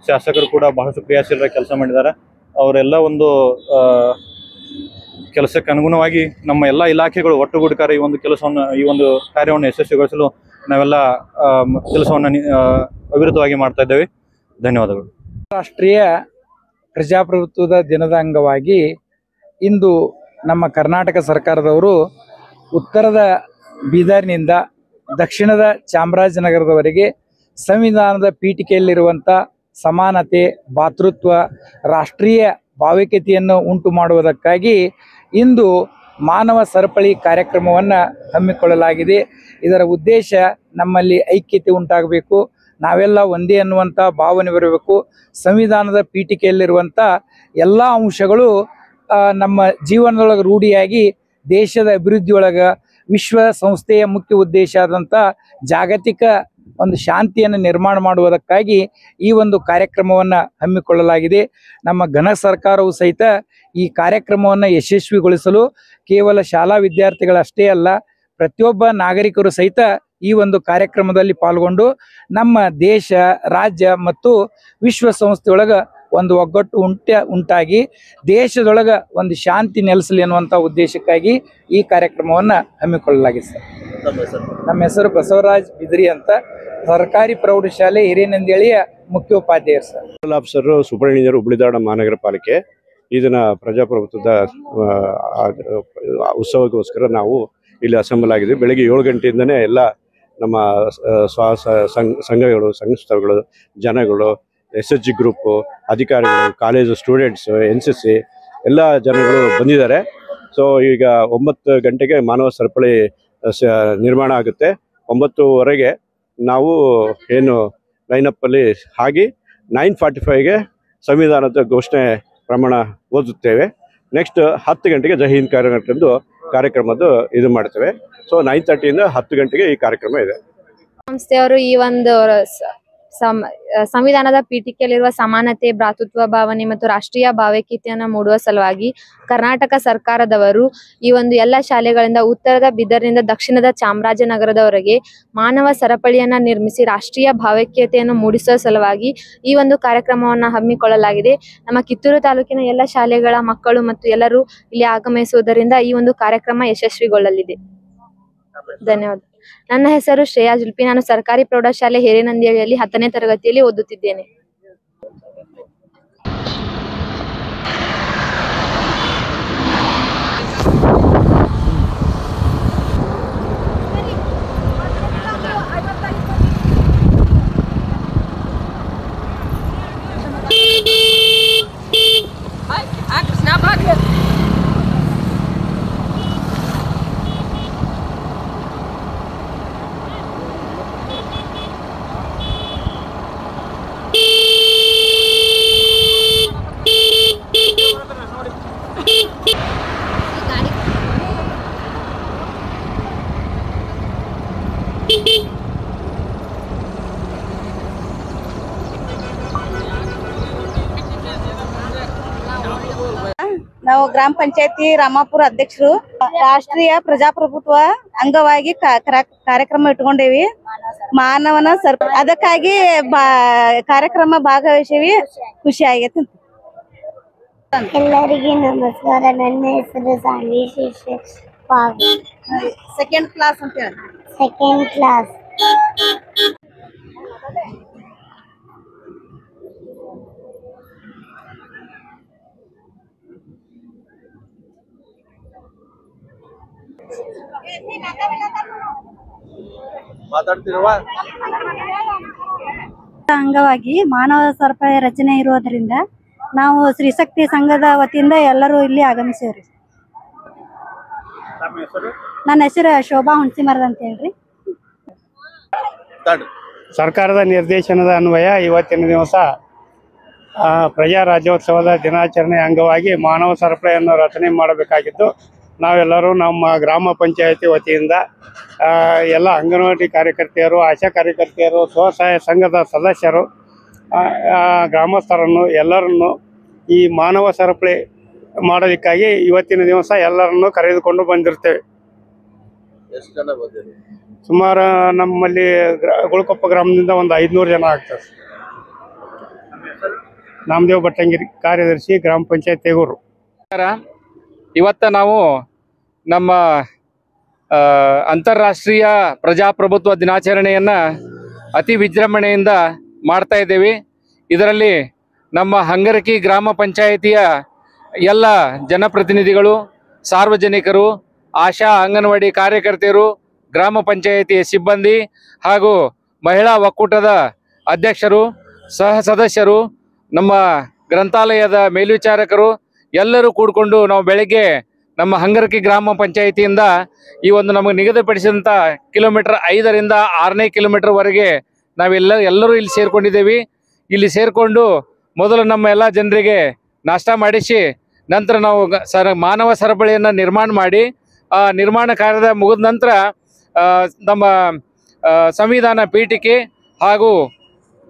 ಶಾಸಕರು ಕೂಡ ಬಹಳಷ್ಟು ಕ್ರಿಯಾಶೀಲರಾಗಿ ಕೆಲಸ ಮಾಡಿದ್ದಾರೆ. ಅವರೆಲ್ಲ ಒಂದು ಕೆಲಸಕ್ಕೆ ಅನುಗುಣವಾಗಿ ನಮ್ಮ ಎಲ್ಲ ಇಲಾಖೆಗಳು ಒಟ್ಟುಗೂಡಿಕಾರ ಈ ಒಂದು ಕಾರ್ಯವನ್ನು ಯಶಸ್ವಿಗೊಳಿಸಲು ನಾವೆಲ್ಲ ಕೆಲಸವನ್ನು ಅವಿರತವಾಗಿ ಮಾಡ್ತಾ ಇದ್ದೇವೆ. ಧನ್ಯವಾದಗಳು. ರಾಷ್ಟ್ರೀಯ ಪ್ರಜಾಪ್ರಭುತ್ವದ ದಿನದ ಅಂಗವಾಗಿ ಇಂದು ನಮ್ಮ ಕರ್ನಾಟಕ ಸರ್ಕಾರದವರು ಉತ್ತರದ ಬೀದರ್ನಿಂದ ದಕ್ಷಿಣದ ಚಾಮರಾಜನಗರದವರೆಗೆ ಸಂವಿಧಾನದ ಪೀಠಿಕೆಯಲ್ಲಿರುವಂಥ ಸಮಾನತೆ, ಭಾತೃತ್ವ, ರಾಷ್ಟ್ರೀಯ ಭಾವೈಕ್ಯತೆಯನ್ನು ಉಂಟು ಮಾಡುವುದಕ್ಕಾಗಿ ಇಂದು ಮಾನವ ಸರಪಳಿ ಕಾರ್ಯಕ್ರಮವನ್ನು ಹಮ್ಮಿಕೊಳ್ಳಲಾಗಿದೆ. ಇದರ ಉದ್ದೇಶ ನಮ್ಮಲ್ಲಿ ಐಕ್ಯತೆ ಉಂಟಾಗಬೇಕು, ನಾವೆಲ್ಲ ಒಂದೇ ಅನ್ನುವಂಥ ಭಾವನೆ ಬರಬೇಕು. ಸಂವಿಧಾನದ ಪೀಠಿಕೆಯಲ್ಲಿರುವಂಥ ಎಲ್ಲ ಅಂಶಗಳು ನಮ್ಮ ಜೀವನದೊಳಗೆ ರೂಢಿಯಾಗಿ ದೇಶದ ಅಭಿವೃದ್ಧಿಯೊಳಗೆ ವಿಶ್ವಸಂಸ್ಥೆಯ ಮುಖ್ಯ ಉದ್ದೇಶ ಆದಂಥ ಜಾಗತಿಕ ಒಂದು ಶಾಂತಿಯನ್ನು ನಿರ್ಮಾಣ ಮಾಡುವುದಕ್ಕಾಗಿ ಈ ಒಂದು ಕಾರ್ಯಕ್ರಮವನ್ನು ಹಮ್ಮಿಕೊಳ್ಳಲಾಗಿದೆ. ನಮ್ಮ ಘನ ಸರ್ಕಾರವು ಸಹಿತ ಈ ಕಾರ್ಯಕ್ರಮವನ್ನು ಯಶಸ್ವಿಗೊಳಿಸಲು ಕೇವಲ ಶಾಲಾ ವಿದ್ಯಾರ್ಥಿಗಳಷ್ಟೇ ಅಲ್ಲ, ಪ್ರತಿಯೊಬ್ಬ ನಾಗರಿಕರು ಸಹಿತ ಈ ಒಂದು ಕಾರ್ಯಕ್ರಮದಲ್ಲಿ ಪಾಲ್ಗೊಂಡು ನಮ್ಮ ದೇಶ, ರಾಜ್ಯ ಮತ್ತು ವಿಶ್ವಸಂಸ್ಥೆಯೊಳಗೆ ಒಂದು ಒಗ್ಗಟ್ಟು ಉಂಟಾಗಿ ದೇಶದೊಳಗೆ ಒಂದು ಶಾಂತಿ ನೆಲೆಸಲಿ ಅನ್ನುವಂಥ ಉದ್ದೇಶಕ್ಕಾಗಿ ಈ ಕಾರ್ಯಕ್ರಮವನ್ನು ಹಮ್ಮಿಕೊಳ್ಳಲಾಗಿದೆ ಸರ್. ನಮ್ಮ ಹೆಸರು ಬಸವರಾಜ್ ಬಿದ್ರಿ ಅಂತ, ಸರ್ಕಾರಿ ಪ್ರೌಢಶಾಲೆ ಹಿರೇನಂದೇಳಿಯ ಮುಖ್ಯೋಪಾಧ್ಯಾಯರು sir. Officer super engineer Hubballi Dharwad ಮಹಾನಗರ ಪಾಲಿಕೆ. ಇದನ್ನ ಪ್ರಜಾಪ್ರಭುತ್ವದ ಉತ್ಸವಕ್ಕೋಸ್ಕರ ನಾವು ಇಲ್ಲಿ ಅಸೆಂಬಲ್ ಆಗಿದ್ವಿ. ಬೆಳಗ್ಗೆ 7 ಗಂಟೆಯಿಂದನೇ ಎಲ್ಲ ನಮ್ಮ ಸಂಘಗಳು, ಸಂಸ್ಥೆಗಳು, ಜನಗಳು, SHG ಗ್ರೂಪು, ಅಧಿಕಾರಿಗಳು, ಕಾಲೇಜು ಸ್ಟೂಡೆಂಟ್ಸ್, NCC ಎಲ್ಲ ಜನಗಳು ಬಂದಿದ್ದಾರೆ. ಸೊ ಈಗ 9 ಗಂಟೆಗೆ ಮಾನವ ಸರಪಳಿ ನಿರ್ಮಾಣ ಆಗುತ್ತೆ. 9:15ಗೆ ನಾವು ಏನು ಲೈನಪ್ಪಲ್ಲಿ ಆಗಿ 9:45ಗೆ ಸಂವಿಧಾನದ ಘೋಷಣೆ ಪ್ರಮಾಣ ಓದುತ್ತೇವೆ. ನೆಕ್ಸ್ಟ್ 10 ಗಂಟೆಗೆ ಜೈ ಹಿಂದ್ ಕಾರ್ಯಕ್ರಮದ್ದು ಕಾರ್ಯಕ್ರಮದ್ದು ಇದು ಮಾಡ್ತೇವೆ. ಸೊ 9:30 10 ಗಂಟೆಗೆ ಈ ಕಾರ್ಯಕ್ರಮ ಇದೆ. ಸಂಸ್ಥೆಯವರು ಈ ಒಂದು ಸಂವಿಧಾನದ ಪೀಠಿಕೆಯಲ್ಲಿರುವ ಸಮಾನತೆ, ಭ್ರಾತೃತ್ವ ಭಾವನೆ ಮತ್ತು ರಾಷ್ಟ್ರೀಯ ಭಾವೈಕ್ಯತೆಯನ್ನು ಮೂಡುವ ಸಲುವಾಗಿ ಕರ್ನಾಟಕ ಸರ್ಕಾರದವರು ಈ ಒಂದು ಎಲ್ಲ ಶಾಲೆಗಳಿಂದ ಉತ್ತರದ ಬೀದರ್ನಿಂದ ದಕ್ಷಿಣದ ಚಾಮರಾಜನಗರದವರೆಗೆ ಮಾನವ ಸರಪಳಿಯನ್ನ ನಿರ್ಮಿಸಿ ರಾಷ್ಟ್ರೀಯ ಭಾವೈಕ್ಯತೆಯನ್ನು ಮೂಡಿಸುವ ಸಲುವಾಗಿ ಈ ಒಂದು ಕಾರ್ಯಕ್ರಮವನ್ನು ಹಮ್ಮಿಕೊಳ್ಳಲಾಗಿದೆ. ನಮ್ಮ ಕಿತ್ತೂರು ತಾಲೂಕಿನ ಎಲ್ಲ ಶಾಲೆಗಳ ಮಕ್ಕಳು ಮತ್ತು ಎಲ್ಲರೂ ಇಲ್ಲಿ ಆಗಮಿಸುವುದರಿಂದ ಈ ಒಂದು ಕಾರ್ಯಕ್ರಮ ಯಶಸ್ವಿಗೊಳ್ಳಲಿದೆ. ಧನ್ಯವಾದ. ನನ್ನ ಹೆಸರು ಶ್ರೇಯಾ ಜುಲ್ಪಿ. ನಾನು ಸರ್ಕಾರಿ ಪ್ರೌಢಶಾಲೆ ಹಿರೇನಂದಿಯಲ್ಲಿ 10ನೇ ತರಗತಿಯಲ್ಲಿ ಓದುತ್ತಿದ್ದೇನೆ. ನಾವು ಗ್ರಾಮ ಪಂಚಾಯತಿ ರಾಮಾಪುರ ಅಧ್ಯಕ್ಷರು. ರಾಷ್ಟ್ರೀಯ ಪ್ರಜಾಪ್ರಭುತ್ವ ಅಂಗವಾಗಿ ಕಾರ್ಯಕ್ರಮ ಇಟ್ಕೊಂಡೇವಿ. ಮಾನವನ ಅದಕ್ಕಾಗಿ ಕಾರ್ಯಕ್ರಮ ಭಾಗವಹಿಸೇವಿ. ಖುಷಿ ಆಗೈತಿ. ಎಲ್ಲರಿಗೂ ನಮಸ್ಕಾರ. ನನ್ನ ಹೆಸರು ಸಾನ್ವಿ ಸೆಕೆಂಡ್ ಕ್ಲಾಸ್ ಅಂತ ಹೇಳಿ. Second class. ಅಂಗವಾಗಿ ಮಾನವ ಸರಪಳಿ ರಚನೆ ಇರುವುದರಿಂದ ನಾವು ಶ್ರೀಶಕ್ತಿ ಸಂಘದ ವತಿಯಿಂದ ಎಲ್ಲರೂ ಇಲ್ಲಿ ಆಗಮಿಸಿವ್ರಿ. ನನ್ನ ಹೆಸರು ಶೋಭಾ ಹುಣಸಿಮರದ ಅಂತ ಹೇಳ್ರಿ. ಸರ್ಕಾರದ ನಿರ್ದೇಶನದ ಅನ್ವಯ ಇವತ್ತಿನ ದಿವಸ ಪ್ರಜಾ ರಾಜ್ಯೋತ್ಸವದ ದಿನಾಚರಣೆ ಅಂಗವಾಗಿ ಮಾನವ ಸರಪಳಿಯನ್ನು ರಚನೆ ಮಾಡಬೇಕಾಗಿದ್ದು, ನಾವೆಲ್ಲರೂ ನಮ್ಮ ಗ್ರಾಮ ಪಂಚಾಯತಿ ವತಿಯಿಂದ ಎಲ್ಲ ಅಂಗನವಾಡಿ ಕಾರ್ಯಕರ್ತೆಯರು, ಆಶಾ ಕಾರ್ಯಕರ್ತೆಯರು, ಸ್ವಸಹಾಯ ಸಂಘದ ಸದಸ್ಯರು, ಗ್ರಾಮಸ್ಥರನ್ನು ಎಲ್ಲರನ್ನು ಈ ಮಾನವ ಸರಪಳಿ ಮಾಡೋದಕ್ಕಾಗಿ ಇವತ್ತಿನ ದಿವಸ ಎಲ್ಲರನ್ನು ಕರೆದುಕೊಂಡು ಬಂದಿರ್ತೇವೆ. ಸುಮಾರು ನಮ್ಮಲ್ಲಿ ಗುಳಕೊಪ್ಪ ಗ್ರಾಮದಿಂದ ಒಂದು 500 ಜನ ಆಗ್ತಾರೆ. ನಾಮದೇವ್ ಭಟ್ಟಂಗಿರಿ, ಕಾರ್ಯದರ್ಶಿ, ಗ್ರಾಮ ಪಂಚಾಯತ್ ತೇಗೂರು. ಇವತ್ತ ನಾವು ನಮ್ಮ ಅಂತಾರಾಷ್ಟ್ರೀಯ ಪ್ರಜಾಪ್ರಭುತ್ವ ದಿನಾಚರಣೆಯನ್ನು ಅತಿ ವಿಜೃಂಭಣೆಯಿಂದ ಮಾಡ್ತಾ ಇದ್ದೇವೆ. ಇದರಲ್ಲಿ ನಮ್ಮ ಹಂಗರಕಿ ಗ್ರಾಮ ಪಂಚಾಯಿತಿಯ ಎಲ್ಲ ಜನಪ್ರತಿನಿಧಿಗಳು, ಸಾರ್ವಜನಿಕರು, ಆಶಾ ಅಂಗನವಾಡಿ ಕಾರ್ಯಕರ್ತೆಯರು, ಗ್ರಾಮ ಪಂಚಾಯಿತಿ ಸಿಬ್ಬಂದಿ ಹಾಗೂ ಮಹಿಳಾ ಒಕ್ಕೂಟದ ಅಧ್ಯಕ್ಷರು, ಸಹ ಸದಸ್ಯರು, ನಮ್ಮ ಗ್ರಂಥಾಲಯದ ಮೇಲ್ವಿಚಾರಕರು ಎಲ್ಲರೂ ಕೂಡಿಕೊಂಡು ನಾವು ಬೆಳಗ್ಗೆ ನಮ್ಮ ಹಂಗರಕಿ ಗ್ರಾಮ ಪಂಚಾಯಿತಿಯಿಂದ ಈ ಒಂದು ನಮಗೆ ನಿಗದಿಪಡಿಸಿದಂಥ ಕಿಲೋಮೀಟರ್ 5ರಿಂದ 6ನೇ ಕಿಲೋಮೀಟರ್ವರೆಗೆ ಎಲ್ಲರೂ ಇಲ್ಲಿ ಸೇರ್ಕೊಂಡಿದ್ದೇವೆ. ಇಲ್ಲಿ ಸೇರಿಕೊಂಡು ಮೊದಲು ನಮ್ಮ ಎಲ್ಲ ಜನರಿಗೆ ನಾಷ್ಟ ಮಾಡಿಸಿ ನಂತರ ನಾವು ಮಾನವ ಸರಪಳಿಯನ್ನು ನಿರ್ಮಾಣ ಮಾಡಿ ಆ ನಿರ್ಮಾಣ ಕಾರ್ಯದ ಮುಗಿದ ನಂತರ ನಮ್ಮ ಸಂವಿಧಾನ ಪೀಠಿಕೆ ಹಾಗೂ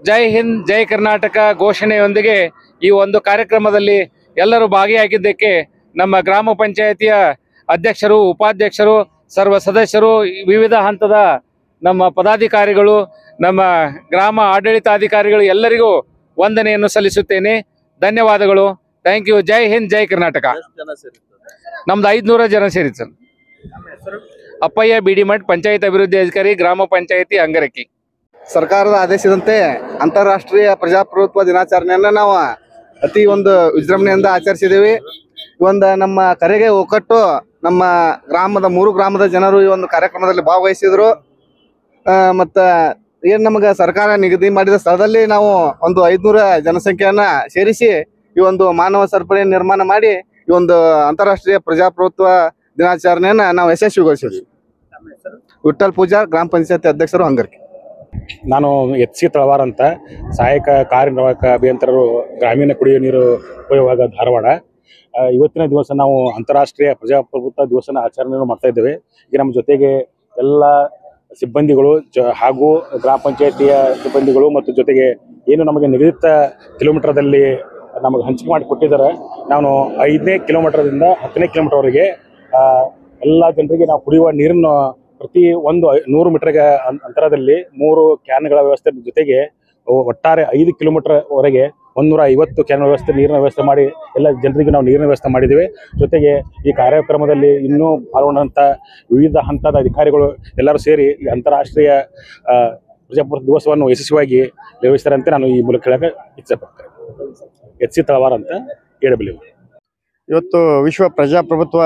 ಜೈ ಹಿಂದ್ ಜೈ ಕರ್ನಾಟಕ ಘೋಷಣೆಯೊಂದಿಗೆ ಈ ಒಂದು ಕಾರ್ಯಕ್ರಮದಲ್ಲಿ ಎಲ್ಲರೂ ಭಾಗಿಯಾಗಿದ್ದಕ್ಕೆ ನಮ್ಮ ಗ್ರಾಮ ಪಂಚಾಯಿತಿಯ ಅಧ್ಯಕ್ಷರು, ಉಪಾಧ್ಯಕ್ಷರು, ಸರ್ವ ಸದಸ್ಯರು, ವಿವಿಧ ಹಂತದ ನಮ್ಮ ಪದಾಧಿಕಾರಿಗಳು, ನಮ್ಮ ಗ್ರಾಮ ಆಡಳಿತಾಧಿಕಾರಿಗಳು ಎಲ್ಲರಿಗೂ ವಂದನೆಯನ್ನು ಸಲ್ಲಿಸುತ್ತೇನೆ. ಧನ್ಯವಾದಗಳು. Thank you. ಜೈ ಹಿಂದ್ ಜೈ ಕರ್ನಾಟಕ. ನಮ್ದು 500 ಜನ ಸೇರಿತ್ತು. ಅಪ್ಪಯ್ಯ ಬಿಡಿಮಠ್, ಪಂಚಾಯತ್ ಅಭಿವೃದ್ಧಿ ಅಧಿಕಾರಿ, ಗ್ರಾಮ ಪಂಚಾಯತಿ ಹಂಗರಕಿ. ಸರ್ಕಾರದ ಆದೇಶದಂತೆ ಅಂತಾರಾಷ್ಟ್ರೀಯ ಪ್ರಜಾಪ್ರಭುತ್ವ ದಿನಾಚರಣೆಯನ್ನ ನಾವು ಅತಿ ಒಂದು ವಿಜೃಂಭಣೆಯಿಂದ ಆಚರಿಸಿದ್ದೇವೆ. ಒಂದು ನಮ್ಮ ಕರೆಗೆ ಒಕ್ಕಟ್ಟು ನಮ್ಮ ಗ್ರಾಮದ 3 ಗ್ರಾಮದ ಜನರು ಈ ಒಂದು ಕಾರ್ಯಕ್ರಮದಲ್ಲಿ ಭಾಗವಹಿಸಿದ್ರು. ಮತ್ತು ಏನು ನಮಗೆ ಸರ್ಕಾರ ನಿಗದಿ ಮಾಡಿದ ಸ್ಥಳದಲ್ಲಿ ನಾವು ಒಂದು 500 ಜನಸಂಖ್ಯೆಯನ್ನ ಸೇರಿಸಿ ಈ ಒಂದು ಮಾನವ ಸರಪಳಿ ನಿರ್ಮಾಣ ಮಾಡಿ ಈ ಒಂದು ಅಂತಾರಾಷ್ಟ್ರೀಯ ಪ್ರಜಾಪ್ರಭುತ್ವ ದಿನಾಚರಣೆಯನ್ನ ನಾವು ಯಶಸ್ವಿಗೊಳಿಸಿದ್ವಿ. ವಿಠಲ್ ಪೂಜಾರ್, ಗ್ರಾಮ ಪಂಚಾಯತ್ ಅಧ್ಯಕ್ಷರು, ಹಂಗರಕಿ. ನಾನು ಎಚ್ ಸಿ ತಳವಾರ ಅಂತ, ಸಹಾಯಕ ಕಾರ್ಯನಿರ್ವಾಹಕ ಅಭಿಯಂತರರು, ಗ್ರಾಮೀಣ ಕುಡಿಯುವ ನೀರು ಉಪಯೋಗ ಧಾರವಾಡ. ಇವತ್ತಿನ ದಿವಸ ನಾವು ಅಂತಾರಾಷ್ಟ್ರೀಯ ಪ್ರಜಾಪ್ರಭುತ್ವ ದಿವಸನ ಆಚರಣೆಯನ್ನು ಮಾಡ್ತಾ ಇದ್ದೇವೆ. ಈಗ ನಮ್ಮ ಜೊತೆಗೆ ಎಲ್ಲ ಸಿಬ್ಬಂದಿಗಳು ಹಾಗೂ ಗ್ರಾಮ ಪಂಚಾಯತಿಯ ಸಿಬ್ಬಂದಿಗಳು ಮತ್ತು ಜೊತೆಗೆ ಏನು ನಮಗೆ ನಿಗದಿತ ಕಿಲೋಮೀಟರ್ದಲ್ಲಿ ನಮಗೆ ಹಂಚಿಕೆ ಮಾಡಿ ಕೊಟ್ಟಿದ್ದಾರೆ. ನಾನು 5ನೇ ಕಿಲೋಮೀಟರ್ದಿಂದ 10ನೇ ಕಿಲೋಮೀಟರ್ವರೆಗೆ ಎಲ್ಲ ಜನರಿಗೆ ನಾವು ಕುಡಿಯುವ ನೀರನ್ನು ಪ್ರತಿ 100 ಮೀಟರ್ಗೆ ಅಂತರದಲ್ಲಿ 3 ಕ್ಯಾನ್ಗಳ ವ್ಯವಸ್ಥೆ ಜೊತೆಗೆ ಒಟ್ಟಾರೆ 5 ಕಿಲೋಮೀಟರ್ವರೆಗೆ 150 ಕ್ಯಾನ್ ವ್ಯವಸ್ಥೆ ನೀರಿನ ವ್ಯವಸ್ಥೆ ಮಾಡಿ ಎಲ್ಲ ಜನರಿಗೆ ನಾವು ನೀರಿನ ವ್ಯವಸ್ಥೆ ಮಾಡಿದ್ದೇವೆ. ಜೊತೆಗೆ ಈ ಕಾರ್ಯಕ್ರಮದಲ್ಲಿ ಇನ್ನೂ ಪಾಲ್ಗೊಂಡಂಥ ವಿವಿಧ ಹಂತದ ಅಧಿಕಾರಿಗಳು ಎಲ್ಲರೂ ಸೇರಿ ಈ ಅಂತಾರಾಷ್ಟ್ರೀಯ ಪ್ರಜಾಪ್ರಭುತ್ವ ದಿವಸವನ್ನು ಯಶಸ್ವಿಯಾಗಿ ನಿರ್ವಹಿಸ್ತಾರೆ ಅಂತ ನಾನು ಈ ಮೂಲಕ ಹೇಳಕ್ಕೆ ಇಚ್ಛೆಪಡ್ತೇನೆ. ಎಚ್ ಸಿ ತಳವಾರ ಅಂತ AW. ಇವತ್ತು ವಿಶ್ವ ಪ್ರಜಾಪ್ರಭುತ್ವ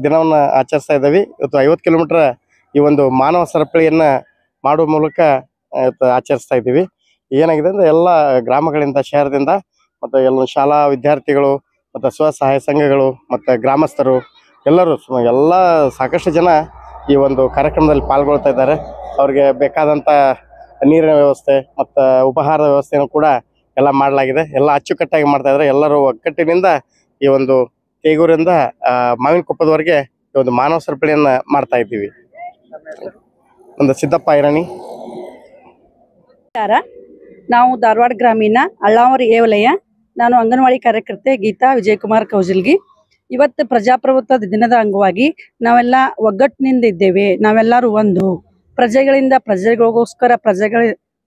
ದಿನವನ್ನು ಆಚರಿಸ್ತಾ ಇದ್ದೀವಿ. ಇವತ್ತು 50 ಕಿಲೋಮೀಟರ್ ಈ ಒಂದು ಮಾನವ ಸರಪಳಿಯನ್ನು ಮಾಡುವ ಮೂಲಕ ಇವತ್ತು ಆಚರಿಸ್ತಾ ಇದ್ದೀವಿ. ಏನಾಗಿದೆ ಅಂದರೆ ಎಲ್ಲ ಗ್ರಾಮಗಳಿಂದ ಶಹರದಿಂದ ಮತ್ತು ಎಲ್ಲ ಶಾಲಾ ವಿದ್ಯಾರ್ಥಿಗಳು ಮತ್ತು ಸ್ವಸಹಾಯ ಸಂಘಗಳು ಮತ್ತು ಗ್ರಾಮಸ್ಥರು ಎಲ್ಲರೂ ಎಲ್ಲ ಸಾಕಷ್ಟು ಜನ ಈ ಒಂದು ಕಾರ್ಯಕ್ರಮದಲ್ಲಿ ಪಾಲ್ಗೊಳ್ತಾ ಇದ್ದಾರೆ. ಅವ್ರಿಗೆ ಬೇಕಾದಂಥ ನೀರಿನ ವ್ಯವಸ್ಥೆ ಮತ್ತು ಉಪಹಾರದ ವ್ಯವಸ್ಥೆಯನ್ನು ಕೂಡ ಎಲ್ಲ ಮಾಡಲಾಗಿದೆ. ಎಲ್ಲ ಅಚ್ಚುಕಟ್ಟಾಗಿ ಮಾಡ್ತಾ ಇದ್ದಾರೆ. ಎಲ್ಲರೂ ಒಗ್ಗಟ್ಟಿನಿಂದ ಈ ಒಂದು ತೇಗೂರಿಂದ ಮಾವಿನಕೊಪ್ಪದವರೆಗೆ ಈ ಒಂದು ಮಾನವ ಸರಪಳಿಯನ್ನು ಮಾಡ್ತಾ ಇದ್ದೀವಿ. ಒಂದು ಸಿದ್ದಪ್ಪ ಐರಾಣಿ. ನಾವು ಧಾರವಾಡ ಗ್ರಾಮೀಣ ಅಳ್ಳಾವರಿ ಏವಲಯ. ನಾನು ಅಂಗನವಾಡಿ ಕಾರ್ಯಕರ್ತೆ ಗೀತಾ ವಿಜಯಕುಮಾರ್ ಕೌಜಲ್ಗಿ. ಇವತ್ತು ಪ್ರಜಾಪ್ರಭುತ್ವದ ದಿನದ ಅಂಗವಾಗಿ ನಾವೆಲ್ಲ ಒಗ್ಗಟ್ಟಿನಿಂದ ಇದ್ದೇವೆ. ನಾವೆಲ್ಲರೂ ಒಂದು ಪ್ರಜೆಗಳಿಂದ ಪ್ರಜೆಗಳಿಗೋಸ್ಕರ ಪ್ರಜೆಗಳ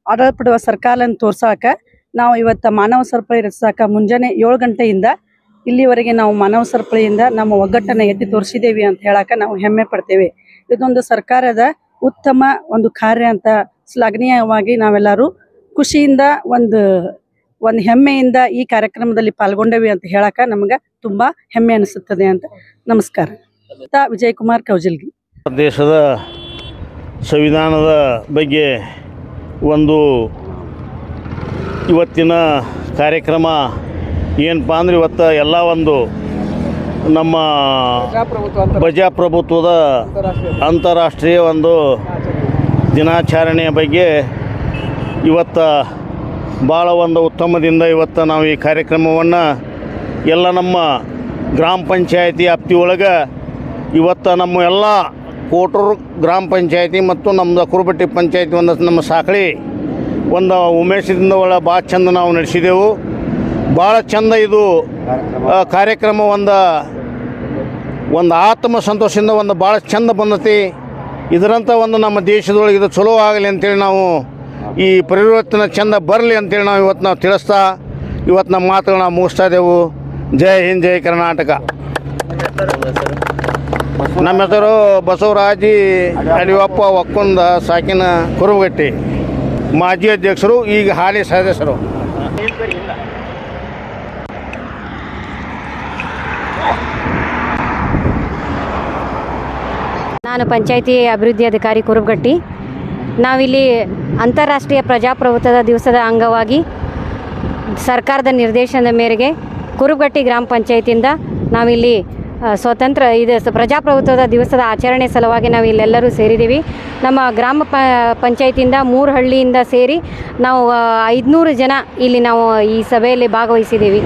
ಆಡಳಿತ ಸರ್ಕಾರವನ್ನು ತೋರ್ಸಾಕ ನಾವು ಇವತ್ತು ಮಾನವ ಸರಪಳಿ ರಚಿಸಾಕ ಮುಂಜಾನೆ 7 ಗಂಟೆಯಿಂದ ಇಲ್ಲಿವರೆಗೆ ನಾವು ಮಾನವ ಸರಪಳಿಯಿಂದ ನಮ್ಮ ಒಗ್ಗಟ್ಟನ್ನು ಎತ್ತಿ ತೋರಿಸಿದ್ದೇವೆ ಅಂತ ಹೇಳಾಕ ನಾವು ಹೆಮ್ಮೆ ಪಡ್ತೇವೆ. ಇದೊಂದು ಸರ್ಕಾರದ ಉತ್ತಮ ಒಂದು ಕಾರ್ಯ ಅಂತ ಶ್ಲಾಘನೀಯವಾಗಿ ನಾವೆಲ್ಲರೂ ಖುಷಿಯಿಂದ ಒಂದು ಹೆಮ್ಮೆಯಿಂದ ಈ ಕಾರ್ಯಕ್ರಮದಲ್ಲಿ ಪಾಲ್ಗೊಂಡೇವೆ ಅಂತ ಹೇಳಾಕ ನಮಗೆ ತುಂಬಾ ಹೆಮ್ಮೆ ಅನಿಸುತ್ತದೆ ಅಂತ. ನಮಸ್ಕಾರ. ವಿಜಯಕುಮಾರ್ ಕೌಜಲ್ಗಿ. ದೇಶದ ಸಂವಿಧಾನದ ಬಗ್ಗೆ ಒಂದು ಇವತ್ತಿನ ಕಾರ್ಯಕ್ರಮ ಏನಪ್ಪ ಅಂದ್ರೆ ಇವತ್ತು ಎಲ್ಲ ಒಂದು ನಮ್ಮ ಪ್ರಜಾಪ್ರಭುತ್ವದ ಅಂತಾರಾಷ್ಟ್ರೀಯ ಒಂದು ದಿನಾಚರಣೆಯ ಬಗ್ಗೆ ಇವತ್ತು ಭಾಳ ಒಂದು ಉತ್ತಮದಿಂದ ಇವತ್ತು ನಾವು ಈ ಕಾರ್ಯಕ್ರಮವನ್ನು ಎಲ್ಲ ನಮ್ಮ ಗ್ರಾಮ ಪಂಚಾಯತಿ ವ್ಯಾಪ್ತಿ ಒಳಗೆ ಇವತ್ತು ನಮ್ಮ ಎಲ್ಲ ಕೋಟೂರು ಗ್ರಾಮ ಪಂಚಾಯತಿ ಮತ್ತು ನಮ್ಮದು ಕುರುಬಟ್ಟಿ ಪಂಚಾಯತಿ ಒಂದು ನಮ್ಮ ಸಾಕಳಿ ಒಂದು ಉಮೇಶದಿಂದ ಒಳ ಭಾಳ ಚಂದ ನಾವು ನಡೆಸಿದೆವು. ಭಾಳ ಚಂದ ಇದು ಕಾರ್ಯಕ್ರಮ ಒಂದು ಆತ್ಮ ಸಂತೋಷದಿಂದ ಒಂದು ಭಾಳ ಚಂದ ಬಂದತಿ. ಇದರಂಥ ಒಂದು ನಮ್ಮ ದೇಶದೊಳಗೆ ಇದು ಚಲೋ ಆಗಲಿ ಅಂತೇಳಿ ನಾವು ಈ ಪರಿವರ್ತನೆ ಚಂದ ಬರಲಿ ಅಂತೇಳಿ ನಾವು ಇವತ್ತು ತಿಳಿಸ್ತಾ ಇವತ್ತು ನಮ್ಮ ಮಾತುಗಳನ್ನ ಮುಗಿಸ್ತಾ ಇದ್ದೆವು. ಜೈ ಹಿಂದ್, ಜೈ ಕರ್ನಾಟಕ. ನಮ್ಮ ಹೆಸರು ಬಸವರಾಜಿ ಅಡಿಯಪ್ಪ ಒಕ್ಕುಂದ ಸಾಕಿನ ಕುರುಬಗಟ್ಟಿ, ಮಾಜಿ ಅಧ್ಯಕ್ಷರು, ಈಗ ಹಾಲಿ ಸದಸ್ಯರು. ನಾನು ಪಂಚಾಯಿತಿ ಅಭಿವೃದ್ಧಿ ಅಧಿಕಾರಿ ಕುರುಬಗಟ್ಟಿ. ನಾವಿಲ್ಲಿ ಅಂತಾರಾಷ್ಟ್ರೀಯ ಪ್ರಜಾಪ್ರಭುತ್ವದ ದಿವಸದ ಅಂಗವಾಗಿ ಸರ್ಕಾರದ ನಿರ್ದೇಶನದ ಮೇರೆಗೆ ಕುರುಬಗಟ್ಟಿ ಗ್ರಾಮ ಪಂಚಾಯತಿಯಿಂದ ನಾವಿಲ್ಲಿ ಪ್ರಜಾಪ್ರಭುತ್ವದ ದಿವಸದ ಆಚರಣೆ ಸಲುವಾಗಿ ನಾವು ಇಲ್ಲೆಲ್ಲರೂ ಸೇರಿದ್ದೀವಿ. ನಮ್ಮ ಗ್ರಾಮ ಪಂಚಾಯತಿಯಿಂದ 3 ಹಳ್ಳಿಯಿಂದ ಸೇರಿ ನಾವು 500 ಜನ ಇಲ್ಲಿ ನಾವು ಈ ಸಭೆಯಲ್ಲಿ ಭಾಗವಹಿಸಿದ್ದೀವಿ.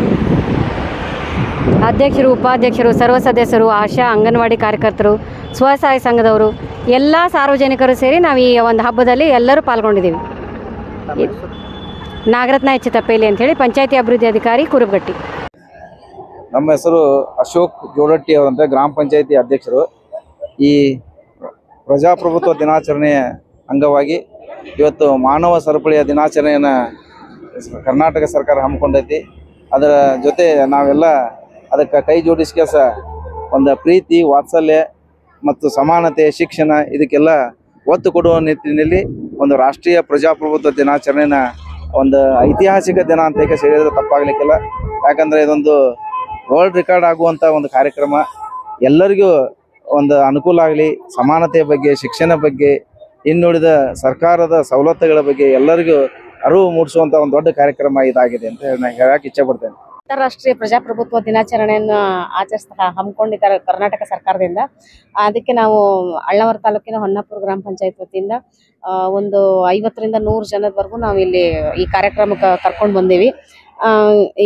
ಅಧ್ಯಕ್ಷರು, ಉಪಾಧ್ಯಕ್ಷರು, ಸರ್ವ ಸದಸ್ಯರು, ಆಶಾ, ಅಂಗನವಾಡಿ ಕಾರ್ಯಕರ್ತರು, ಸ್ವಸಹಾಯ ಸಂಘದವರು ಎಲ್ಲ ಸಾರ್ವಜನಿಕರು ಸೇರಿ ನಾವು ಈ ಒಂದು ಹಬ್ಬದಲ್ಲಿ ಎಲ್ಲರೂ ಪಾಲ್ಗೊಂಡಿದ್ದೀವಿ. ನಾಗರತ್ನ ಎಚ್ ತಪ್ಪೇಲಿ ಅಂಥೇಳಿ ಪಂಚಾಯತಿ ಅಭಿವೃದ್ಧಿ ಅಧಿಕಾರಿ ಕುರುಬಗಟ್ಟಿ. ನಮ್ಮ ಹೆಸರು ಅಶೋಕ್ ಜೋಡಟ್ಟಿ ಅವರಂತ ಗ್ರಾಮ ಪಂಚಾಯತಿ ಅಧ್ಯಕ್ಷರು. ಈ ಪ್ರಜಾಪ್ರಭುತ್ವ ದಿನಾಚರಣೆಯ ಅಂಗವಾಗಿ ಇವತ್ತು ಮಾನವ ಸರಪಳಿಯ ದಿನಾಚರಣೆಯನ್ನು ಕರ್ನಾಟಕ ಸರ್ಕಾರ ಹಮ್ಮಿಕೊಂಡೈತಿ. ಅದರ ಜೊತೆ ನಾವೆಲ್ಲ ಅದಕ್ಕೆ ಕೈ ಜೋಡಿಸ್ಕೆಸ ಒಂದು ಪ್ರೀತಿ, ವಾತ್ಸಲ್ಯ ಮತ್ತು ಸಮಾನತೆ, ಶಿಕ್ಷಣ ಇದಕ್ಕೆಲ್ಲ ಒತ್ತು ಕೊಡುವ ನಿಟ್ಟಿನಲ್ಲಿ ಒಂದು ರಾಷ್ಟ್ರೀಯ ಪ್ರಜಾಪ್ರಭುತ್ವ ದಿನಾಚರಣೆನ ಒಂದು ಐತಿಹಾಸಿಕ ದಿನ ಅಂತ ಹೇಳಿದ್ರೆ ತಪ್ಪಾಗಲಿಕ್ಕಿಲ್ಲ. ಯಾಕಂದರೆ ಇದೊಂದು ವರ್ಲ್ಡ್ ರೆಕಾರ್ಡ್ ಆಗುವಂಥ ಒಂದು ಕಾರ್ಯಕ್ರಮ. ಎಲ್ಲರಿಗೂ ಒಂದು ಅನುಕೂಲ ಆಗಲಿ, ಸಮಾನತೆಯ ಬಗ್ಗೆ, ಶಿಕ್ಷಣ ಬಗ್ಗೆ, ಇನ್ನುಳಿದ ಸರ್ಕಾರದ ಸವಲತ್ತುಗಳ ಬಗ್ಗೆ ಎಲ್ಲರಿಗೂ ಅರಿವು ಮೂಡಿಸುವಂಥ ಒಂದು ದೊಡ್ಡ ಕಾರ್ಯಕ್ರಮ ಇದಾಗಿದೆ ಅಂತ ನಾನು ಹೇಳಕ್ಕೆ ಇಚ್ಛೆ ಪಡ್ತೇನೆ. ಅಂತಾರಾಷ್ಟ್ರೀಯ ಪ್ರಜಾಪ್ರಭುತ್ವ ದಿನಾಚರಣೆಯನ್ನು ಹಮ್ಮಿಕೊಂಡಿದ್ದಾರೆ ಕರ್ನಾಟಕ ಸರ್ಕಾರದಿಂದ. ಅದಕ್ಕೆ ನಾವು ಅಳ್ಳಾವರ ತಾಲೂಕಿನ ಹೊನ್ನಾಪುರ ಗ್ರಾಮ ಪಂಚಾಯತ್ ವತಿಯಿಂದ ಒಂದು 50ರಿಂದ 100 ಜನದವರೆಗೂ ನಾವು ಇಲ್ಲಿ ಈ ಕಾರ್ಯಕ್ರಮಕ್ಕೆ ಕರ್ಕೊಂಡು ಬಂದೀವಿ.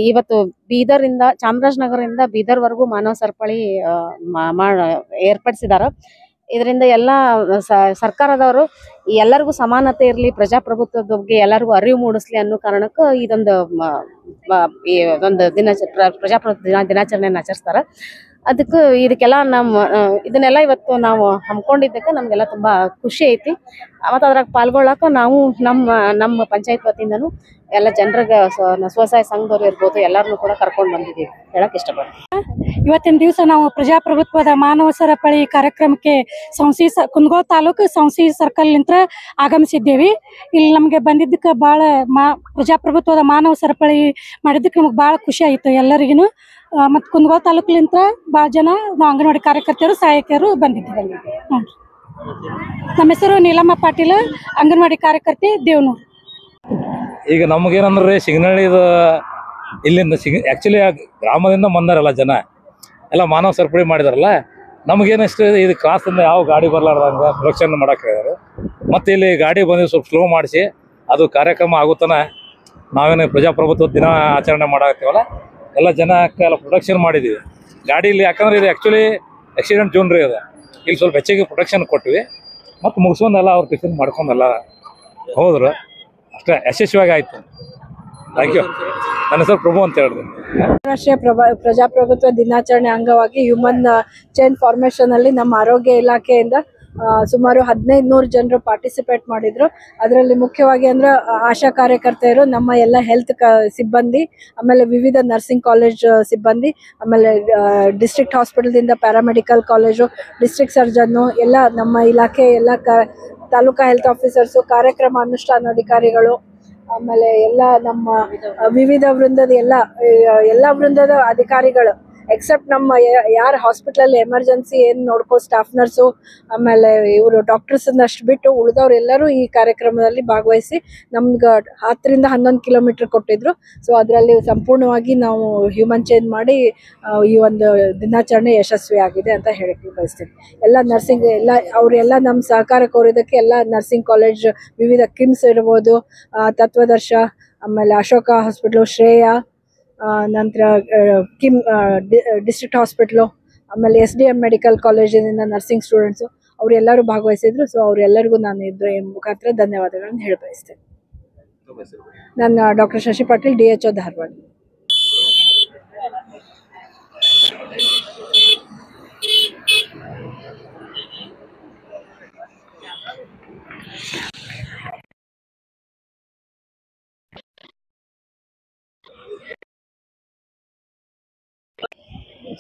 ಇವತ್ತು ಬೀದರಿಂದ ಚಾಮರಾಜನಗರದಿಂದ ಬೀದರ್ವರೆಗೂ ಮಾನವ ಸರಪಳಿ ಏರ್ಪಡಿಸಿದಾರ. ಇದರಿಂದ ಎಲ್ಲ ಸರ್ಕಾರದವರು ಎಲ್ಲರಿಗೂ ಸಮಾನತೆ ಇರಲಿ, ಪ್ರಜಾಪ್ರಭುತ್ವದ ಬಗ್ಗೆ ಎಲ್ಲರಿಗೂ ಅರಿವು ಮೂಡಿಸ್ಲಿ ಅನ್ನೋ ಕಾರಣಕ್ಕೆ ಇದೊಂದು ಪ್ರಜಾಪ್ರಭುತ್ವ ದಿನಾಚರಣೆಯನ್ನು ಆಚರಿಸ್ತಾರ. ಇದಕ್ಕೆಲ್ಲ ಇದನ್ನೆಲ್ಲ ಇವತ್ತು ನಾವು ಹಮ್ಮಿಕೊಂಡಿದ್ದಕ್ಕೆ ನಮಗೆಲ್ಲ ತುಂಬಾ ಖುಷಿ ಐತಿ. ಮತ್ತು ಅದ್ರಾಗ ಪಾಲ್ಗೊಳ್ಳಾಕ ನಾವು ನಮ್ಮ ಪಂಚಾಯತ್ ವತಿಯಿಂದನೂ ಎಲ್ಲ ಜನರಿಗೆ ಸ್ವಸಹಾಯ ಸಂಘದವ್ರು ಇರ್ಬೋದು ಎಲ್ಲರನ್ನೂ ಕೂಡ ಕರ್ಕೊಂಡು ಬಂದಿದ್ದೀವಿ ಹೇಳಕ್ ಇಷ್ಟಪಡ್ತೀನಿ. ಇವತ್ತಿನ ದಿವಸ ನಾವು ಪ್ರಜಾಪ್ರಭುತ್ವದ ಮಾನವ ಸರಪಳಿ ಕಾರ್ಯಕ್ರಮಕ್ಕೆ ಕುಂದಗೋಳ ತಾಲೂಕು ಸೌಂಸಿ ಸರ್ಕಲ್ ನಿಂತ ಆಗಮಿಸಿದ್ದೇವೆ. ಇಲ್ಲಿ ನಮಗೆ ಬಂದಿದ್ದಕ್ಕೆ ಭಾಳ ಪ್ರಜಾಪ್ರಭುತ್ವದ ಮಾನವ ಸರಪಳಿ ಮಾಡಿದ್ದಕ್ಕೆ ನಮಗೆ ಭಾಳ ಖುಷಿ ಆಯಿತು ಎಲ್ಲರಿಗೂ. ಮತ್ತು ಕುಂದಗೋಳ ತಾಲೂಕಿನಿಂದ ಭಾಳ ಜನ ನಾವು ಅಂಗನವಾಡಿ ಕಾರ್ಯಕರ್ತೆಯರು ಸಹಾಯಕಿಯರು ಬಂದಿದ್ದೀವಿ. ನಮ್ಮ ಹೆಸರು ನೀಲಮ್ಮ ಪಾಟೀಲ, ಅಂಗನವಾಡಿ ಕಾರ್ಯಕರ್ತೆ, ದೇವನೂರು. ಈಗ ನಮಗೇನಂದ್ರೆ ಸಿಗ್ನಳ್ಳಿದ ಇಲ್ಲಿಂದ ಆ್ಯಕ್ಚುಲಿ ಗ್ರಾಮದಿಂದ ಬಂದಾರಲ್ಲ ಜನ ಎಲ್ಲ ಮಾನವ ಸರಪಳಿ ಮಾಡಿದಾರಲ್ಲ, ನಮಗೇನಿಷ್ಟು ಇದು ಕ್ರಾಸಿಂದ ಯಾವ ಗಾಡಿ ಬರಲಾರ್ದಂಗೆ ಪ್ರೊಡಕ್ಷನ್ ಮಾಡೋಕೆ ಹೇಳಿದ್ರು. ಮತ್ತು ಇಲ್ಲಿ ಗಾಡಿ ಬಂದು ಸ್ವಲ್ಪ ಸ್ಲೋ ಮಾಡಿಸಿ ಅದು ಕಾರ್ಯಕ್ರಮ ಆಗುತ್ತಾನ ನಾವೇನು ಪ್ರಜಾಪ್ರಭುತ್ವ ದಿನ ಆಚರಣೆ ಮಾಡಾಕ್ತೀವಲ್ಲ ಎಲ್ಲ ಜನಕ್ಕೆ ಎಲ್ಲ ಪ್ರೊಡಕ್ಷನ್ ಮಾಡಿದ್ದೀವಿ ಗಾಡೀಲಿ. ಯಾಕಂದ್ರೆ ಇದು ಆ್ಯಕ್ಚುಲಿ ಆಕ್ಸಿಡೆಂಟ್ ಜೋನ್ ರೀ ಅದು. ಇಲ್ಲಿ ಸ್ವಲ್ಪ ಹೆಚ್ಚಿಗೆ ಪ್ರೊಟೆಕ್ಷನ್ ಕೊಟ್ವಿ ಮತ್ತು ಮುಗಿಸ್ಕೊಂಡೆಲ್ಲ ಅವ್ರು ಟಿಫಿನ್ ಮಾಡ್ಕೊಂಡೆಲ್ಲ ಹೋದ್ರು. ಅಷ್ಟೇ ಯಶಸ್ವಿಯಾಗಿ ಆಯಿತು. Thank you. ನನ್ನ ಹೆಸರು ಪ್ರಭು ಅಂತ ಹೇಳಿದ್ರು. ರಾಷ್ಟ್ರೀಯ ಪ್ರಜಾಪ್ರಭುತ್ವ ದಿನಾಚರಣೆ ಅಂಗವಾಗಿ ಹ್ಯೂಮನ್ ಚೈನ್ ಫಾರ್ಮೇಷನ್ ಅಲ್ಲಿ ನಮ್ಮ ಆರೋಗ್ಯ ಇಲಾಖೆಯಿಂದ ಸುಮಾರು 1500 ಜನರು ಪಾರ್ಟಿಸಿಪೇಟ್ ಮಾಡಿದ್ರು. ಅದರಲ್ಲಿ ಮುಖ್ಯವಾಗಿ ಅಂದ್ರೆ ಆಶಾ ಕಾರ್ಯಕರ್ತೆಯರು, ನಮ್ಮ ಎಲ್ಲ ಹೆಲ್ತ್ ಸಿಬ್ಬಂದಿ, ಆಮೇಲೆ ವಿವಿಧ ನರ್ಸಿಂಗ್ ಕಾಲೇಜ್ ಸಿಬ್ಬಂದಿ, ಆಮೇಲೆ district ಹಾಸ್ಪಿಟಲ್ದಿಂದ paramedical college, district surgeon, ಎಲ್ಲ ನಮ್ಮ ಇಲಾಖೆ ಎಲ್ಲ ತಾಲೂಕಾ ಹೆಲ್ತ್ ಆಫೀಸರ್ಸು, ಕಾರ್ಯಕ್ರಮ ಅನುಷ್ಠಾನಾಧಿಕಾರಿಗಳು, ಆಮೇಲೆ ಎಲ್ಲ ನಮ್ಮ ವಿವಿಧ ವೃಂದದ ಎಲ್ಲ ವೃಂದದ ಅಧಿಕಾರಿಗಳು ಎಕ್ಸೆಪ್ಟ್ ನಮ್ಮ ಯಾರು ಹಾಸ್ಪಿಟಲ್ ಎಮರ್ಜೆನ್ಸಿ ಏನು ನೋಡ್ಕೋ ಸ್ಟಾಫ್ ನರ್ಸು, ಆಮೇಲೆ ಇವರು ಡಾಕ್ಟರ್ಸ್ ಅಷ್ಟು ಬಿಟ್ಟು ಉಳಿದವರೆಲ್ಲರೂ ಈ ಕಾರ್ಯಕ್ರಮದಲ್ಲಿ ಭಾಗವಹಿಸಿ ನಮ್ಗೆ 10 ರಿಂದ 11 ಕಿಲೋಮೀಟರ್ ಕೊಟ್ಟಿದ್ರು. ಸೊ ಅದರಲ್ಲಿ ಸಂಪೂರ್ಣವಾಗಿ ನಾವು ಹ್ಯೂಮನ್ ಚೇಂಜ್ ಮಾಡಿ ಈ ಒಂದು ದಿನಾಚರಣೆ ಯಶಸ್ವಿ ಆಗಿದೆ ಅಂತ ಹೇಳಕ್ಕೆ ಬಯಸ್ತೀನಿ. ಎಲ್ಲ ನರ್ಸಿಂಗ್ ಅವರೆಲ್ಲ ನಮ್ಮ ಸಹಕಾರ ಕೋರಿದ್ದಕ್ಕೆ ಎಲ್ಲ ನರ್ಸಿಂಗ್ ಕಾಲೇಜ್, ವಿವಿಧ ಕಿಮ್ಸ್ ಇರ್ಬೋದು, ತತ್ವದರ್ಶ, ಆಮೇಲೆ ಅಶೋಕ ಹಾಸ್ಪಿಟ್ಲು, ಶ್ರೇಯಾ, ನಂತರ ಡಿಸ್ಟ್ರಿಕ್ಟ್ ಹಾಸ್ಪಿಟ್ಲು, ಆಮೇಲೆ SDM ಮೆಡಿಕಲ್ ಕಾಲೇಜಿನಿಂದ ನರ್ಸಿಂಗ್ ಸ್ಟೂಡೆಂಟ್ಸು ಅವರೆಲ್ಲರೂ ಭಾಗವಹಿಸಿದ್ರು. ಸೊ ಅವರೆಲ್ಲರಿಗೂ ನಾನು ಇದ್ರ ಮುಖಾಂತರ ಧನ್ಯವಾದಗಳನ್ನು ಹೇಳ ಬಯಸ್ತೇನೆ. ನಾನು doctor Shashi Patil, DHO Dharwad.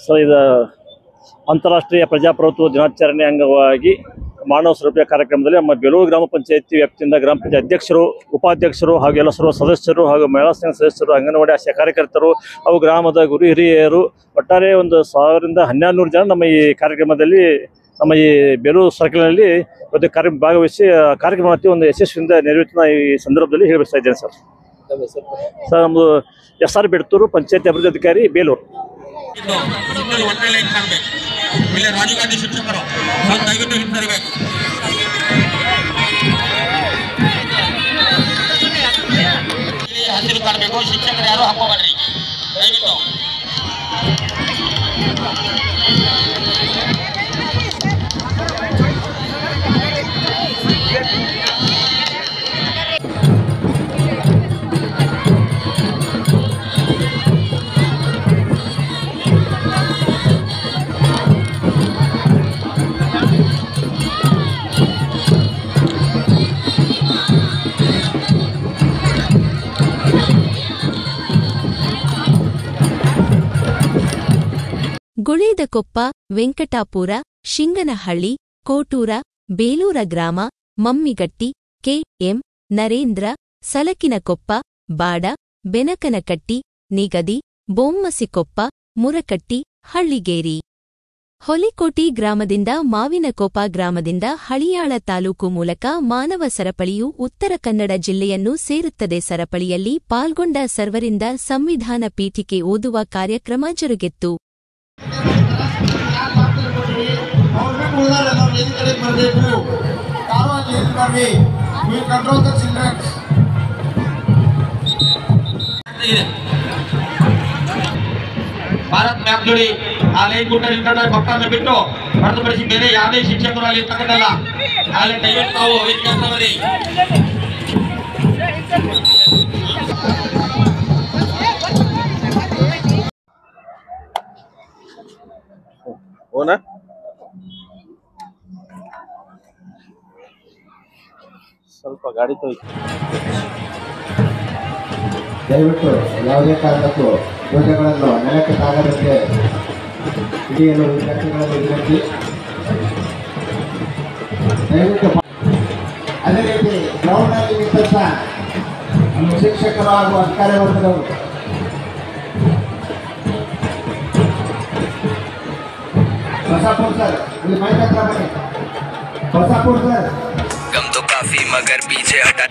So ಇದು ಅಂತಾರಾಷ್ಟ್ರೀಯ ಪ್ರಜಾಪ್ರಭುತ್ವ ದಿನಾಚರಣೆ ಅಂಗವಾಗಿ ಮಾನವ ಸರಪಳಿ ಕಾರ್ಯಕ್ರಮದಲ್ಲಿ ನಮ್ಮ ಬೇಲೂರು ಗ್ರಾಮ ಪಂಚಾಯತಿ ವ್ಯಾಪ್ತಿಯಿಂದ ಗ್ರಾಮ ಪಂಚಾಯತ್ ಅಧ್ಯಕ್ಷರು, ಉಪಾಧ್ಯಕ್ಷರು ಹಾಗೂ ಎಲ್ಲ ಸರ್ವ ಸದಸ್ಯರು ಹಾಗೂ ಮಹಿಳಾ ಸಂಘ ಸದಸ್ಯರು, ಅಂಗನವಾಡಿ ಆಶಾ ಕಾರ್ಯಕರ್ತರು ಹಾಗೂ ಗ್ರಾಮದ ಗುರು ಹಿರಿಯರು ಒಟ್ಟಾರೆ ಒಂದು 1000 ರಿಂದ 1200 ಜನ ನಮ್ಮ ಈ ಕಾರ್ಯಕ್ರಮದಲ್ಲಿ ನಮ್ಮ ಈ ಬೇಲೂರು ಸರ್ಕಲ್ನಲ್ಲಿ ಇವತ್ತು ಭಾಗವಹಿಸಿ ಕಾರ್ಯಕ್ರಮ ಒಂದು ಯಶಸ್ವಿಯಿಂದ ನೆರವೇರಿಸಿದ ಈ ಸಂದರ್ಭದಲ್ಲಿ ಹೇಳಬಯಸ್ತಾ ಇದ್ದೇನೆ ಸರ್. ನಮ್ಮದು SR ಬೆಡ್ತೂರು ಪಂಚಾಯತಿ ಅಭಿವೃದ್ಧಿ ಅಧಿಕಾರಿ, ಬೇಲೂರು. ರಾಜೀವ್ ಗಾಂಧಿ ಶಿಕ್ಷಕರು ದಯವಿಟ್ಟು ಹಿಂದಿರಬೇಕು. ಹಸಿರು ಕಾಣಬೇಕು. ಶಿಕ್ಷಕರು ಯಾರು ಹಾಕೋಬೇಡ್ರಿ ದಯವಿಟ್ಟು. ಗುಳೇದಕೊಪ್ಪ, ವೆಂಕಟಾಪುರ, ಶಿಂಗನಹಳ್ಳಿ, ಕೋಟೂರ, ಬೇಲೂರ ಗ್ರಾಮ, ಮಮ್ಮಿಗಟ್ಟಿ, ಕೆ.ಎಂ. ನರೇಂದ್ರ, ಸಲಕಿನಕೊಪ್ಪ, ಬಾಡ, ಬೆನಕನಕಟ್ಟಿ, ನಿಗದಿ, ಬೊಮ್ಮಸಿಕೊಪ್ಪ, ಮುರಕಟ್ಟಿ, ಹಳ್ಳಿಗೇರಿ. ಹೊಲಿಕೋಟಿ ಗ್ರಾಮದಿಂದ ಮಾವಿನಕೊಪ್ಪ ಗ್ರಾಮದಿಂದ ಹಳಿಯಾಳ ತಾಲೂಕು ಮೂಲಕ ಮಾನವ ಸರಪಳಿಯು ಉತ್ತರ ಕನ್ನಡ ಜಿಲ್ಲೆಯನ್ನು ಸೇರುತ್ತದೆ. ಸರಪಳಿಯಲ್ಲಿ ಪಾಲ್ಗೊಂಡ ಸರ್ವರಿಂದ ಸಂವಿಧಾನ ಪೀಠಿಕೆ ಓದುವ ಕಾರ್ಯಕ್ರಮ ಜರುಗಿತ್ತು. ಭಾರತ್ ಮ್ಯಾಪ್ ಜೋಡಿ ಆ ಲೈನ್ ಗುಡ್ಡ ಭಕ್ತರನ್ನ ಬಿಟ್ಟು ಹೊರತುಪಡಿಸಿ ಬೇರೆ ಯಾವುದೇ ಶಿಕ್ಷಕರು ಅಲ್ಲಿ ಇರ್ತಕ್ಕಂಥಲ್ಲ. ಅಲ್ಲಿ ದಯವಿಟ್ಟು ನಾವು ವೇದಿಕೆ ಓನಾ ಸ್ವಲ್ಪ ಗಾಡಿ ತೊಯ್ತು. ದಯವಿಟ್ಟು ಯಾವುದೇ ಕಾರಣಕ್ಕೂ ಧ್ವಜಗಳನ್ನು ನೆಲಕ್ಕೆ ತಾಗದಂತೆ ಹಿಡಿಯಲು ವಿದ್ಯಾರ್ಥಿಗಳನ್ನು ವಿನಂತಿ. ದಯವಿಟ್ಟು ಅದೇ ರೀತಿ ಗ್ರೌಂಡ್ನಲ್ಲಿ ನಿಂತ ನಮ್ಮ ಶಿಕ್ಷಕರು ಹಾಗೂ ಅಧಿಕಾರಿ ವರ್ಗದವರು बसापुर सर माइक बसापुर सर गम तो काफी मगर पीछे हटा